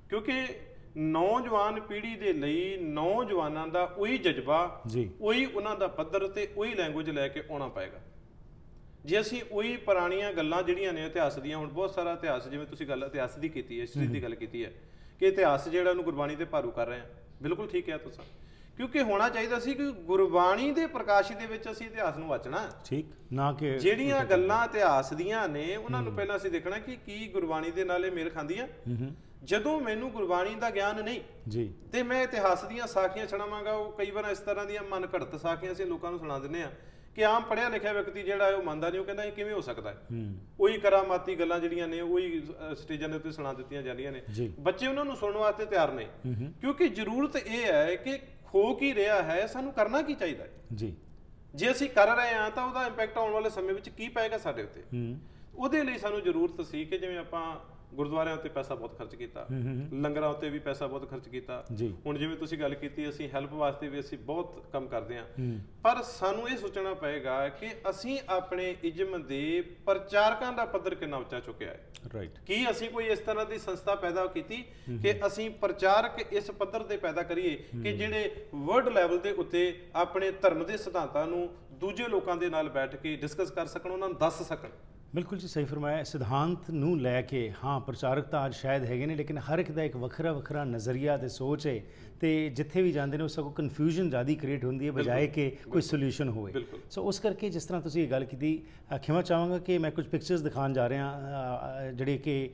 ਕਿਉਂਕਿ ਨੌਜਵਾਨ ਪੀੜ੍ਹੀ ਦੇ ਲਈ ਨੌਜਵਾਨਾਂ ਦਾ ਉਹੀ ਜਜ਼ਬਾ, ਉਹੀ ਉਹਨਾਂ ਦਾ ਪੱਧਰ ਤੇ ਉਹੀ ਲੈਂਗੁਏਜ ਲੈ ਕੇ ਆਉਣਾ ਪਏਗਾ। ਜੇ ਅਸੀਂ ਉਹੀ ਪੁਰਾਣੀਆਂ ਗੱਲਾਂ ਜਿਹੜੀਆਂ ਨੇ ਇਤਿਹਾਸ ਦੀਆਂ, ਹੁਣ ਬਹੁਤ ਸਾਰਾ ਇਤਿਹਾਸ, ਜਿਵੇਂ ਤੁਸੀਂ ਗੱਲ ਇਤਿਹਾਸ ਦੀ ਕੀਤੀ ਹੈ, ਹਿਸਟਰੀ ਦੀ ਗੱਲ ਕੀਤੀ ਹੈ ਕਿ ਇਤਿਹਾਸ ਜਿਹੜਾ ਉਹਨੂੰ ਗੁਰਬਾਣੀ ਤੇ ਭਾਰੂ ਕਰ ਰਹੇ ਆ, ਬਿਲਕੁਲ ਠੀਕ ਹੈ ਤੁਸੀਂ, ਕਿਉਂਕਿ ਹੋਣਾ ਚਾਹੀਦਾ ਸੀ ਕਿ ਗੁਰਬਾਣੀ ਦੇ ਪ੍ਰਕਾਸ਼ ਦੇ ਵਿੱਚ ਅਸੀਂ ਇਤਿਹਾਸ ਨੂੰ ਵਾਚਣਾ, ਠੀਕ ਨਾ ਕਿ ਜਿਹੜੀਆਂ ਗੱਲਾਂ ਇਤਿਹਾਸ ਦੀਆਂ ਨੇ ਉਹਨਾਂ ਨੂੰ ਪਹਿਲਾਂ ਅਸੀਂ ਦੇਖਣਾ ਕਿ ਕੀ ਗੁਰਬਾਣੀ ਦੇ ਨਾਲ ਇਹ ਮੇਲ ਖਾਂਦੀਆਂ। ਜਦੋਂ ਮੈਨੂੰ ਗੁਰਬਾਣੀ ਦਾ ਗਿਆਨ ਨਹੀਂ ਜੀ ਤੇ ਮੈਂ ਇਤਿਹਾਸ ਦੀਆਂ ਸਾਖੀਆਂ ਸੁਣਾਵਾਂਗਾ, ਉਹ ਕਈ ਵਾਰ ਇਸ ਤਰ੍ਹਾਂ ਦੀਆਂ ਮਨ ਘੜਤ ਸਾਖੀਆਂ ਅਸੀਂ ਲੋਕਾਂ ਨੂੰ ਸੁਣਾ ਦਿੰਦੇ ਆ ਕਿ ਆਮ ਪੜ੍ਹਿਆ ਲਿਖਿਆ ਵਿਅਕਤੀ ਜਿਹੜਾ ਹੈ ਉਹ ਮੰਨਦਾ ਨਹੀਂ, ਉਹ ਕਹਿੰਦਾ ਇਹ ਕਿਵੇਂ ਹੋ ਸਕਦਾ ਹੈ। ਉਹੀ ਕਰਾਮਾਤੀ ਗੱਲਾਂ ਜਿਹੜੀਆਂ ਨੇ ਉਹੀ ਸਟੇਜਾਂ ਦੇ ਉੱਤੇ ਸੁਣਾ ਦਿੱਤੀਆਂ ਜਾਂਦੀਆਂ ਨੇ, ਬੱਚੇ ਉਹਨਾਂ ਨੂੰ ਸੁਣਨ ਵਾਸਤੇ ਤਿਆਰ ਨਹੀਂ, ਕਿਉਂਕਿ ਜ਼ਰੂਰਤ ਇਹ ਹੈ ਕਿ ਹੋ ਕੀ ਰਿਹਾ ਹੈ, ਸਾਨੂੰ ਕਰਨਾ ਕੀ ਚਾਹੀਦਾ ਹੈ ਜੀ। ਜੇ ਅਸੀਂ ਕਰ ਰਹੇ ਹਾਂ ਤਾਂ ਉਹਦਾ ਇੰਪੈਕਟ ਆਉਣ ਵਾਲੇ ਸਮੇਂ ਵਿੱਚ ਕੀ ਪਏਗਾ ਸਾਡੇ ਉੱਤੇ। ਉਹਦੇ ਲਈ ਸਾਨੂੰ ਜ਼ਰੂਰਤ ਸੀ ਕਿ ਜਿਵੇਂ ਆਪਾਂ ਗੁਰਦੁਆਰਿਆਂ ਉੱਤੇ ਪੈਸਾ ਬਹੁਤ ਖਰਚ ਕੀਤਾ, ਲੰਗਰਾਂ ਉੱਤੇ ਵੀ ਪੈਸਾ ਬਹੁਤ ਖਰਚ ਕੀਤਾ, ਹੁਣ ਜਿਵੇਂ ਤੁਸੀਂ ਗੱਲ ਕੀਤੀ ਅਸੀਂ ਹੈਲਪ ਵਾਸਤੇ ਵੀ ਅਸੀਂ ਬਹੁਤ ਕੰਮ ਕਰਦੇ ਹਾਂ, ਪਰ ਸਾਨੂੰ ਇਹ ਸੋਚਣਾ ਪਏਗਾ ਕਿ ਅਸੀਂ ਆਪਣੇ ਇਜ਼ਮ ਦੇ ਪ੍ਰਚਾਰਕਾਂ ਦਾ ਪੱਧਰ ਕਿੰਨਾ ਉੱਚਾ ਚੁੱਕਿਆ ਹੈ। ਰਾਈਟ, ਕੀ ਅਸੀਂ ਕੋਈ ਇਸ ਤਰ੍ਹਾਂ ਦੀ ਸੰਸਥਾ ਪੈਦਾ ਕੀਤੀ ਕਿ ਅਸੀਂ ਪ੍ਰਚਾਰਕ ਇਸ ਪੱਧਰ ਤੇ ਪੈਦਾ ਕਰੀਏ ਕਿ ਜਿਹੜੇ ਵਰਲਡ ਲੈਵਲ ਦੇ ਉੱਤੇ ਆਪਣੇ ਧਰਮ ਦੇ ਸਿਧਾਂਤਾਂ ਨੂੰ ਦੂਜੇ ਲੋਕਾਂ ਦੇ ਨਾਲ ਬੈਠ ਕੇ ਡਿਸਕਸ ਕਰ ਸਕਣ, ਉਹਨਾਂ ਨੂੰ ਦੱਸ ਸਕਣ। ਬਿਲਕੁਲ ਜੀ, ਸਹੀ ਫਰਮਾਇਆ। ਸਿਧਾਂਤ ਨੂੰ ਲੈ ਕੇ ਹਾਂ ਪ੍ਰਚਾਰਕ ਤਾਂ ਅੱਜ ਸ਼ਾਇਦ ਹੈਗੇ ਨੇ, ਲੇਕਿਨ ਹਰ ਇੱਕ ਦਾ ਇੱਕ ਵੱਖਰਾ ਵੱਖਰਾ ਨਜ਼ਰੀਆ ਤੇ ਸੋਚ ਹੈ, ਤੇ ਜਿੱਥੇ ਵੀ ਜਾਂਦੇ ਨੇ ਉਸ ਸਗੋਂ ਕਨਫਿਊਜ਼ਨ ਜ਼ਿਆਦਾ ਕ੍ਰੀਏਟ ਹੁੰਦੀ ਹੈ ਬਜਾਏ ਕਿ ਕੋਈ ਸੋਲੂਸ਼ਨ ਹੋਵੇ। ਸੋ ਉਸ ਕਰਕੇ ਜਿਸ ਤਰ੍ਹਾਂ ਤੁਸੀਂ ਇਹ ਗੱਲ ਕੀਤੀ, ਖਿਮਾ ਚਾਹਾਂਗਾ ਕਿ ਮੈਂ ਕੁਝ ਪਿਕਚਰਸ ਦਿਖਾਉਣ ਜਾ ਰਿਹਾ ਜਿਹੜੇ ਕਿ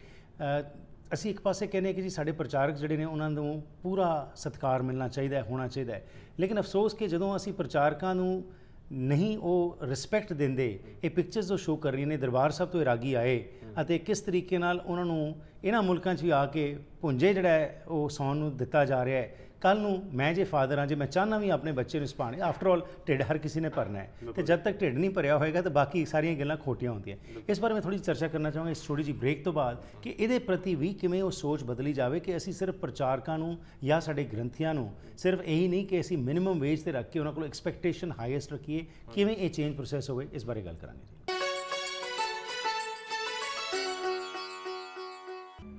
ਅਸੀਂ ਇੱਕ ਪਾਸੇ ਕਹਿੰਦੇ ਕਿ ਜੀ ਸਾਡੇ ਪ੍ਰਚਾਰਕ ਜਿਹੜੇ ਨੇ ਉਹਨਾਂ ਨੂੰ ਪੂਰਾ ਸਤਿਕਾਰ ਮਿਲਣਾ ਚਾਹੀਦਾ, ਹੋਣਾ ਚਾਹੀਦਾ ਹੈ, ਲੇਕਿਨ ਅਫਸੋਸ ਕਿ ਜਦੋਂ ਅਸੀਂ ਪ੍ਰਚਾਰਕਾਂ ਨੂੰ ਨਹੀਂ ਉਹ ਰਿਸਪੈਕਟ ਦਿੰਦੇ। ਇਹ ਪਿਕਚਰਸ ਜੋ ਸ਼ੋਅ ਕਰ ਰਹੀਆਂ ਨੇ ਦਰਬਾਰ ਸਾਹਿਬ ਤੋਂ ਰਾਗੀ ਆਏ ਅਤੇ ਕਿਸ ਤਰੀਕੇ ਨਾਲ ਉਹਨਾਂ ਨੂੰ ਇਹਨਾਂ ਮੁਲਕਾਂ 'ਚ ਵੀ ਆ ਕੇ ਪੁੰਜੇ ਜਿਹੜਾ ਹੈ ਉਹ ਸੌਣ ਨੂੰ ਦਿੱਤਾ ਜਾ ਰਿਹਾ ਹੈ। ਕੱਲ੍ਹ ਨੂੰ ਮੈਂ ਜੇ ਫਾਦਰ ਹਾਂ, ਜੇ ਮੈਂ ਚਾਹੁੰਦਾ ਵੀ ਆਪਣੇ ਬੱਚੇ ਨੂੰ ਸਿਖਾਉਣੇ, ਆਫਟਰ ਆਲ ਢਿੱਡ ਹਰ ਕਿਸੇ ਨੇ ਭਰਨਾ ਹੈ, ਅਤੇ ਜਦ ਤੱਕ ਢਿੱਡ ਨਹੀਂ ਭਰਿਆ ਹੋਏਗਾ ਤਾਂ ਬਾਕੀ ਸਾਰੀਆਂ ਗੱਲਾਂ ਖੋਟੀਆਂ ਹੁੰਦੀਆਂ। ਇਸ ਬਾਰੇ ਮੈਂ ਥੋੜ੍ਹੀ ਚਰਚਾ ਕਰਨਾ ਚਾਹਾਂਗਾ ਇਸ ਛੋਟੀ ਜਿਹੀ ਬ੍ਰੇਕ ਤੋਂ ਬਾਅਦ ਕਿ ਇਹਦੇ ਪ੍ਰਤੀ ਵੀ ਕਿਵੇਂ ਉਹ ਸੋਚ ਬਦਲੀ ਜਾਵੇ ਕਿ ਅਸੀਂ ਸਿਰਫ ਪ੍ਰਚਾਰਕਾਂ ਨੂੰ ਜਾਂ ਸਾਡੇ ਗ੍ਰੰਥੀਆਂ ਨੂੰ ਸਿਰਫ ਇਹੀ ਨਹੀਂ ਕਿ ਅਸੀਂ ਮਿਨੀਮਮ ਵੇਜ 'ਤੇ ਰੱਖ ਕੇ ਉਹਨਾਂ ਕੋਲ ਐਕਸਪੈਕਟੇਸ਼ਨ ਹਾਈਐਸਟ ਰੱਖੀਏ, ਕਿਵੇਂ ਇਹ ਚੇਂਜ ਪ੍ਰੋਸੈਸ ਹੋਵੇ, ਇਸ ਬਾਰੇ ਗੱਲ ਕਰਾਂਗੇ ਜੀ।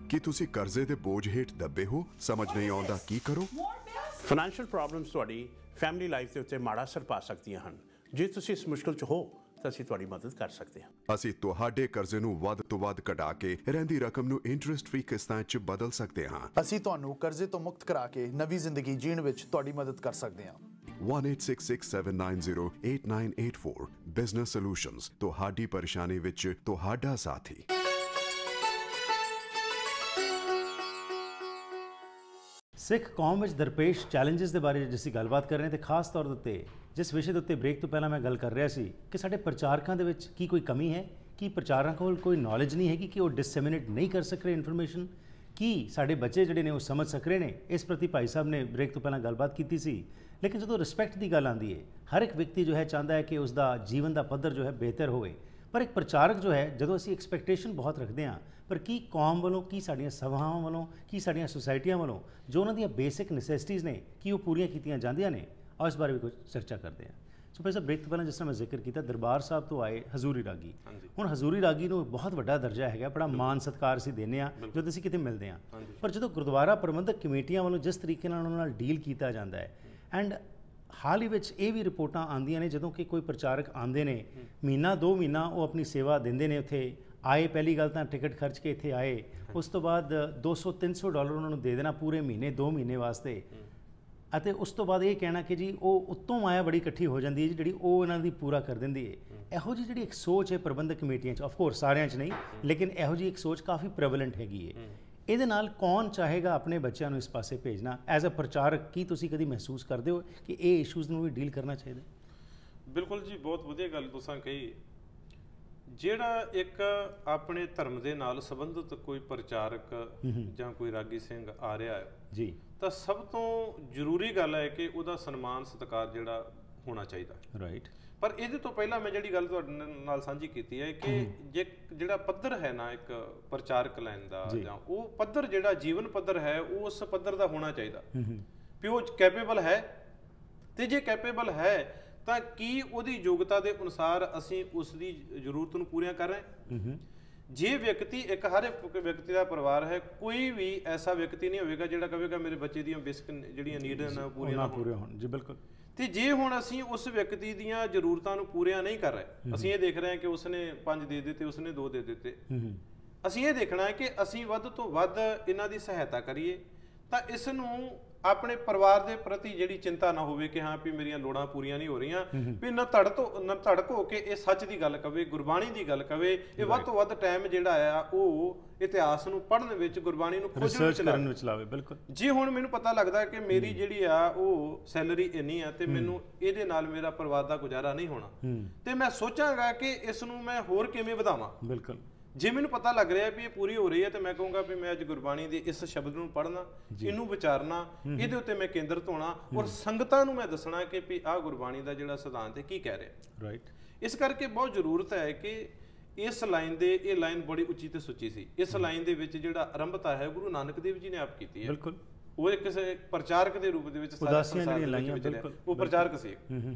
ਕੀ ਤੁਸੀਂ ਕਰਜ਼ੇ ਦੇ ਬੋਝ ਹੇਠ ਦੱਬੇ ਹੋ? ਸਮਝ ਨਹੀਂ ਆਉਂਦਾ ਕੀ ਕਰੋ? ਫਾਈਨੈਂਸ਼ੀਅਲ ਪ੍ਰੋਬਲਮਸ ਤੁਹਾਡੀ ਫੈਮਿਲੀ ਲਾਈਫ ਦੇ ਉੱਤੇ ਮਾੜਾ ਅਸਰ ਪਾ ਸਕਦੀਆਂ ਹਨ। ਜੇ ਤੁਸੀਂ ਇਸ ਮੁਸ਼ਕਲ 'ਚ ਹੋ ਤਾਂ ਅਸੀਂ ਤੁਹਾਡੀ ਮਦਦ ਕਰ ਸਕਦੇ ਹਾਂ। ਅਸੀਂ ਤੁਹਾਡੇ ਕਰਜ਼ੇ ਨੂੰ ਵੱਧ ਤੋਂ ਵੱਧ ਘਟਾ ਕੇ ਰਹਿੰਦੀ ਰਕਮ ਨੂੰ ਇੰਟਰਸਟ ਫ੍ਰੀ ਕਿਸ਼ਤਾਂ 'ਚ ਬਦਲ ਸਕਦੇ ਹਾਂ। ਅਸੀਂ ਤੁਹਾਨੂੰ ਕਰਜ਼ੇ ਤੋਂ ਮੁਕਤ ਕਰਾ ਕੇ ਨਵੀਂ ਜ਼ਿੰਦਗੀ ਜੀਣ ਵਿੱਚ ਤੁਹਾਡੀ ਮਦਦ ਕਰ ਸਕਦੇ ਹਾਂ। 1866-790-8984 ਬਿਜ਼ਨਸ ਸੋਲੂਸ਼ਨਜ਼, ਤੁਹਾਡੀ ਪਰੇਸ਼ਾਨੀ ਵਿੱਚ ਤੁਹਾਡਾ ਸਾਥੀ। ਸਿੱਖ ਕੌਮ ਵਿੱਚ ਦਰਪੇਸ਼ ਚੈਲੰਜਸ ਦੇ ਬਾਰੇ ਅਸੀਂ ਗੱਲਬਾਤ ਕਰ ਰਹੇ ਹਾਂ, ਤੇ ਖਾਸ ਤੌਰ ਦੇ ਉੱਤੇ ਜਿਸ ਵਿਸ਼ੇ ਦੇ ਉੱਤੇ ਬ੍ਰੇਕ ਤੋਂ ਪਹਿਲਾਂ ਮੈਂ ਗੱਲ ਕਰ ਰਿਹਾ ਸੀ ਕਿ ਸਾਡੇ ਪ੍ਰਚਾਰਕਾਂ ਦੇ ਵਿੱਚ ਕੀ ਕੋਈ ਕਮੀ ਹੈ, ਕੀ ਪ੍ਰਚਾਰਕਾਂ ਕੋਲ ਕੋਈ ਨੌਲੇਜ ਨਹੀਂ ਹੈਗੀ ਕਿ ਉਹ ਡਿਸੈਮੀਨੇਟ ਨਹੀਂ ਕਰ ਸਕ ਰਹੇ ਇਨਫੋਰਮੇਸ਼ਨ, ਕੀ ਸਾਡੇ ਬੱਚੇ ਜਿਹੜੇ ਨੇ ਉਹ ਸਮਝ ਸਕ ਰਹੇ ਨੇ। ਇਸ ਪ੍ਰਤੀ ਭਾਈ ਸਾਹਿਬ ਨੇ ਬ੍ਰੇਕ ਤੋਂ ਪਹਿਲਾਂ ਗੱਲਬਾਤ ਕੀਤੀ ਸੀ। ਲੇਕਿਨ ਜਦੋਂ ਰਿਸਪੈਕਟ ਦੀ ਗੱਲ ਆਉਂਦੀ ਹੈ, ਹਰ ਇੱਕ ਵਿਅਕਤੀ ਜੋ ਹੈ ਚਾਹੁੰਦਾ ਹੈ ਕਿ ਉਸ ਦਾ ਜੀਵਨ ਦਾ ਪੱਧਰ ਜੋ ਹੈ ਬਿਹਤਰ ਹੋਵੇ, ਪਰ ਇੱਕ ਪ੍ਰਚਾਰਕ ਜੋ ਹੈ ਜਦੋਂ ਅਸੀਂ ਐਕਸਪੈਕਟੇਸ਼ਨ ਬਹੁਤ ਰੱਖਦੇ ਹਾਂ, ਪਰ ਕੀ ਕੌਮ ਵੱਲੋਂ, ਕੀ ਸਾਡੀਆਂ ਸਭਾਵਾਂ ਵੱਲੋਂ, ਕੀ ਸਾਡੀਆਂ ਸੁਸਾਇਟੀਆਂ ਵੱਲੋਂ ਜੋ ਉਹਨਾਂ ਦੀਆਂ ਬੇਸਿਕ ਨੈਸੈਸਿਟੀਜ਼ ਨੇ ਕੀ ਉਹ ਪੂਰੀਆਂ ਕੀਤੀਆਂ ਜਾਂਦੀਆਂ ਨੇ, ਔਰ ਇਸ ਬਾਰੇ ਵੀ ਕੁਝ ਚਰਚਾ ਕਰਦੇ ਹਾਂ। ਸੋ ਭਾਈ ਸਾਹਿਬ, ਬ੍ਰੇਕ ਤੋਂ ਪਹਿਲਾਂ ਜਿਸ ਤਰ੍ਹਾਂ ਮੈਂ ਜ਼ਿਕਰ ਕੀਤਾ ਦਰਬਾਰ ਸਾਹਿਬ ਤੋਂ ਆਏ ਹਜ਼ੂਰੀ ਰਾਗੀ, ਹੁਣ ਹਜ਼ੂਰੀ ਰਾਗੀ ਨੂੰ ਬਹੁਤ ਵੱਡਾ ਦਰਜਾ ਹੈਗਾ, ਬੜਾ ਮਾਣ ਸਤਿਕਾਰ ਅਸੀਂ ਦਿੰਦੇ ਹਾਂ ਜਦੋਂ ਅਸੀਂ ਕਿਤੇ ਮਿਲਦੇ ਹਾਂ, ਪਰ ਜਦੋਂ ਗੁਰਦੁਆਰਾ ਪ੍ਰਬੰਧਕ ਕਮੇਟੀਆਂ ਵੱਲੋਂ ਜਿਸ ਤਰੀਕੇ ਨਾਲ ਉਹਨਾਂ ਨਾਲ ਡੀਲ ਕੀਤਾ ਜਾਂਦਾ ਹੈ, ਐਂਡ ਹਾਲ ਹੀ ਵਿੱਚ ਇਹ ਵੀ ਰਿਪੋਰਟਾਂ ਆਉਂਦੀਆਂ ਨੇ ਜਦੋਂ ਕਿ ਕੋਈ ਪ੍ਰਚਾਰਕ ਆਉਂਦੇ ਨੇ, ਮਹੀਨਾ 2 ਮਹੀਨਾ ਉਹ ਆਪਣੀ ਸੇਵਾ ਦਿੰਦੇ ਨੇ, ਉੱਥੇ ਆਏ ਪਹਿਲੀ ਗੱਲ ਤਾਂ ਟਿਕਟ ਖਰਚ ਕੇ ਇੱਥੇ ਆਏ, ਉਸ ਤੋਂ ਬਾਅਦ $200-300 ਉਹਨਾਂ ਨੂੰ ਦੇ ਦੇਣਾ ਪੂਰੇ ਮਹੀਨੇ 2 ਮਹੀਨੇ ਵਾਸਤੇ, ਅਤੇ ਉਸ ਤੋਂ ਬਾਅਦ ਇਹ ਕਹਿਣਾ ਕਿ ਜੀ ਉਹ ਉੱਤੋਂ ਮਾਇਆ ਬੜੀ ਇਕੱਠੀ ਹੋ ਜਾਂਦੀ ਹੈ ਜੀ ਜਿਹੜੀ ਉਹ ਇਹਨਾਂ ਦੀ ਪੂਰਾ ਕਰ ਦਿੰਦੀ ਹੈ। ਇਹੋ ਜਿਹੀ ਜਿਹੜੀ ਇੱਕ ਸੋਚ ਹੈ ਪ੍ਰਬੰਧਕ ਕਮੇਟੀਆਂ 'ਚ, ਆਫਕੋਰਸ ਸਾਰਿਆਂ 'ਚ ਨਹੀਂ, ਲੇਕਿਨ ਇਹੋ ਜਿਹੀ ਇੱਕ ਸੋਚ ਕਾਫੀ ਪ੍ਰੈਵਲੈਂਟ ਹੈਗੀ ਹੈ। ਇਹਦੇ ਨਾਲ ਕੌਣ ਚਾਹੇਗਾ ਆਪਣੇ ਬੱਚਿਆਂ ਨੂੰ ਇਸ ਪਾਸੇ ਭੇਜਣਾ? ਐਜ਼ ਅ ਪ੍ਰਚਾਰਕ ਕੀ ਤੁਸੀਂ ਕਦੀ ਮਹਿਸੂਸ ਕਰਦੇ ਹੋ ਕਿ ਇਹ ਇਸ਼ੂਜ਼ ਨੂੰ ਵੀ ਡੀਲ ਕਰਨਾ ਚਾਹੀਦਾ? ਬਿਲਕੁਲ ਜੀ, ਬਹੁਤ ਵਧੀਆ ਗੱਲ ਤੁਸੀਂ ਕਹੀ। ਜਿਹੜਾ ਇੱਕ ਆਪਣੇ ਧਰਮ ਦੇ ਨਾਲ ਸੰਬੰਧਿਤ ਕੋਈ ਪ੍ਰਚਾਰਕ ਜਾਂ ਕੋਈ ਰਾਗੀ ਸਿੰਘ ਆ ਰਿਹਾ ਹੈ ਜੀ, ਤਾਂ ਸਭ ਤੋਂ ਜ਼ਰੂਰੀ ਗੱਲ ਹੈ ਕਿ ਉਹਦਾ ਸਨਮਾਨ ਸਤਿਕਾਰ ਜਿਹੜਾ ਹੋਣਾ ਚਾਹੀਦਾ। ਰਾਈਟ, ਪਰ ਇਹਦੇ ਤੋਂ ਪਹਿਲਾਂ ਮੈਂ ਜਿਹੜੀ ਗੱਲ ਤੁਹਾਡੇ ਨਾਲ ਸਾਂਝੀ ਕੀਤੀ ਹੈ ਕਿ ਜਿਹੜਾ ਪੱਧਰ ਹੈ ਨਾ ਇੱਕ ਪ੍ਰਚਾਰਕ ਲਾਈਨ ਦਾ, ਜਾਂ ਉਹ ਪੱਧਰ ਜਿਹੜਾ ਜੀਵਨ ਪੱਧਰ ਹੈ ਉਹ ਉਸ ਪੱਧਰ ਦਾ ਹੋਣਾ ਚਾਹੀਦਾ ਵੀ ਉਹ ਕੈਪੇਬਲ ਹੈ, ਤੇ ਜੇ ਕੈਪੇਬਲ ਹੈ ਤਾਂ ਕੀ ਉਹਦੀ ਯੋਗਤਾ ਦੇ ਅਨੁਸਾਰ ਅਸੀਂ ਉਸ ਦੀ ਜ਼ਰੂਰਤ ਨੂੰ ਪੂਰੀਆਂ ਕਰ ਰਹੇ? ਜੇ ਵਿਅਕਤੀ ਇੱਕ ਹਰ ਇੱਕ ਵਿਅਕਤੀ ਦਾ ਪਰਿਵਾਰ ਹੈ, ਕੋਈ ਵੀ ਐਸਾ ਵਿਅਕਤੀ ਨਹੀਂ ਹੋਵੇਗਾ ਜਿਹੜਾ ਕਹੇਗਾ ਮੇਰੇ ਬੱਚੇ ਦੀਆਂ ਬੇਸਿਕ ਜਿਹੜੀਆਂ ਨੀਡ ਨੇ ਪੂਰੀਆਂ ਨਾ ਹੋਣ। ਜੀ ਬਿਲਕੁਲ। ਤੇ ਜੇ ਹੁਣ ਅਸੀਂ ਉਸ ਵਿਅਕਤੀ ਦੀਆਂ ਜ਼ਰੂਰਤਾਂ ਨੂੰ ਪੂਰੀਆਂ ਨਹੀਂ ਕਰ ਰਹੇ, ਅਸੀਂ ਇਹ ਦੇਖ ਰਹੇ ਹਾਂ ਕਿ ਉਸਨੇ 5 ਦੇ ਦਿੱਤੇ, ਉਸਨੇ 2 ਦੇ ਦਿੱਤੇ, ਅਸੀਂ ਇਹ ਦੇਖਣਾ ਹੈ ਕਿ ਅਸੀਂ ਵੱਧ ਤੋਂ ਵੱਧ ਇਹਨਾਂ ਦੀ ਸਹਾਇਤਾ ਕਰੀਏ ਤਾਂ ਇਸ ਨੂੰ ਆਪਣੇ ਪਰਿਵਾਰ ਦੇ ਪ੍ਰਤੀ ਜਿਹੜੀ ਚਿੰਤਾ ਨਾ ਹੋਵੇ ਕਿ ਹਾਂ ਵੀ ਮੇਰੀਆਂ ਲੋੜਾਂ ਪੂਰੀਆਂ ਨਹੀਂ ਹੋ ਰਹੀਆਂ, ਵੀ ਨਾ ਧੜਕ ਹੋ ਕੇ ਇਹ ਸੱਚ ਦੀ ਗੱਲ ਕਵੇ, ਗੁਰਬਾਣੀ ਦੀ ਗੱਲ ਕਵੇ। ਇਹ ਵੱਧ ਤੋਂ ਵੱਧ ਟਾਈਮ ਜਿਹੜਾ ਆ ਉਹ ਇਤਿਹਾਸ ਨੂੰ ਪੜ੍ਹਨ ਵਿੱਚ, ਗੁਰਬਾਣੀ ਨੂੰ ਖੋਜਣ ਵਿੱਚ ਲਾਵੇ। ਬਿਲਕੁਲ। ਜੇ ਹੁਣ ਮੈਨੂੰ ਪਤਾ ਲੱਗਦਾ ਕਿ ਮੇਰੀ ਜਿਹੜੀ ਆ ਉਹ ਸੈਲਰੀ ਇੰਨੀ ਆ ਤੇ ਮੈਨੂੰ ਇਹਦੇ ਨਾਲ ਮੇਰਾ ਪਰਿਵਾਰ ਦਾ ਗੁਜ਼ਾਰਾ ਨਹੀਂ ਹੋਣਾ, ਤੇ ਮੈਂ ਸੋਚਾਂਗਾ ਕਿ ਇਸ ਨੂੰ ਮੈਂ ਹੋਰ ਕਿਵੇਂ ਵਧਾਵਾਂ। ਬਿਲਕੁਲ। ਜੇ ਮੈਨੂੰ ਪਤਾ ਲੱਗ ਰਿਹਾ ਵੀ ਇਹ ਪੂਰੀ ਹੋ ਰਹੀ ਹੈ ਤੇ ਮੈਂ ਕਹੂੰਗਾ ਵੀ ਮੈਂ ਅੱਜ ਗੁਰਬਾਣੀ ਦੇ ਇਸ ਸ਼ਬਦ ਨੂੰ ਪੜ੍ਹਨਾ, ਇਹਨੂੰ ਵਿਚਾਰਨਾ, ਇਹਦੇ ਉੱਤੇ ਮੈਂ ਕੇਂਦਰਿਤ ਹੋਣਾ ਔਰ ਸੰਗਤਾਂ ਨੂੰ ਮੈਂ ਦੱਸਣਾ ਕਿ ਵੀ ਆਹ ਗੁਰਬਾਣੀ ਦਾ ਜਿਹੜਾ ਸਿਧਾਂਤ ਹੈ ਕੀ ਕਹਿ ਰਿਹਾ। ਰਾਈਟ। ਇਸ ਕਰਕੇ ਬਹੁਤ ਜ਼ਰੂਰਤ ਹੈ ਕਿ ਇਸ ਲਾਈਨ ਦੇ, ਇਹ ਲਾਈਨ ਬੜੀ ਉੱਚੀ ਤੇ ਸੁੱਚੀ ਸੀ। ਇਸ ਲਾਈਨ ਦੇ ਵਿੱਚ ਜਿਹੜਾ ਆਰੰਭਤਾ ਹੈ ਗੁਰੂ ਨਾਨਕ ਦੇਵ ਜੀ ਨੇ ਆਪ ਕੀਤੀ ਹੈ। ਬਿਲਕੁਲ। ਉਹ ਇੱਕ ਪ੍ਰਚਾਰਕ ਦੇ ਰੂਪ ਦੇ ਵਿੱਚ ਉਹ ਪ੍ਰਚਾਰਕ ਸੀ।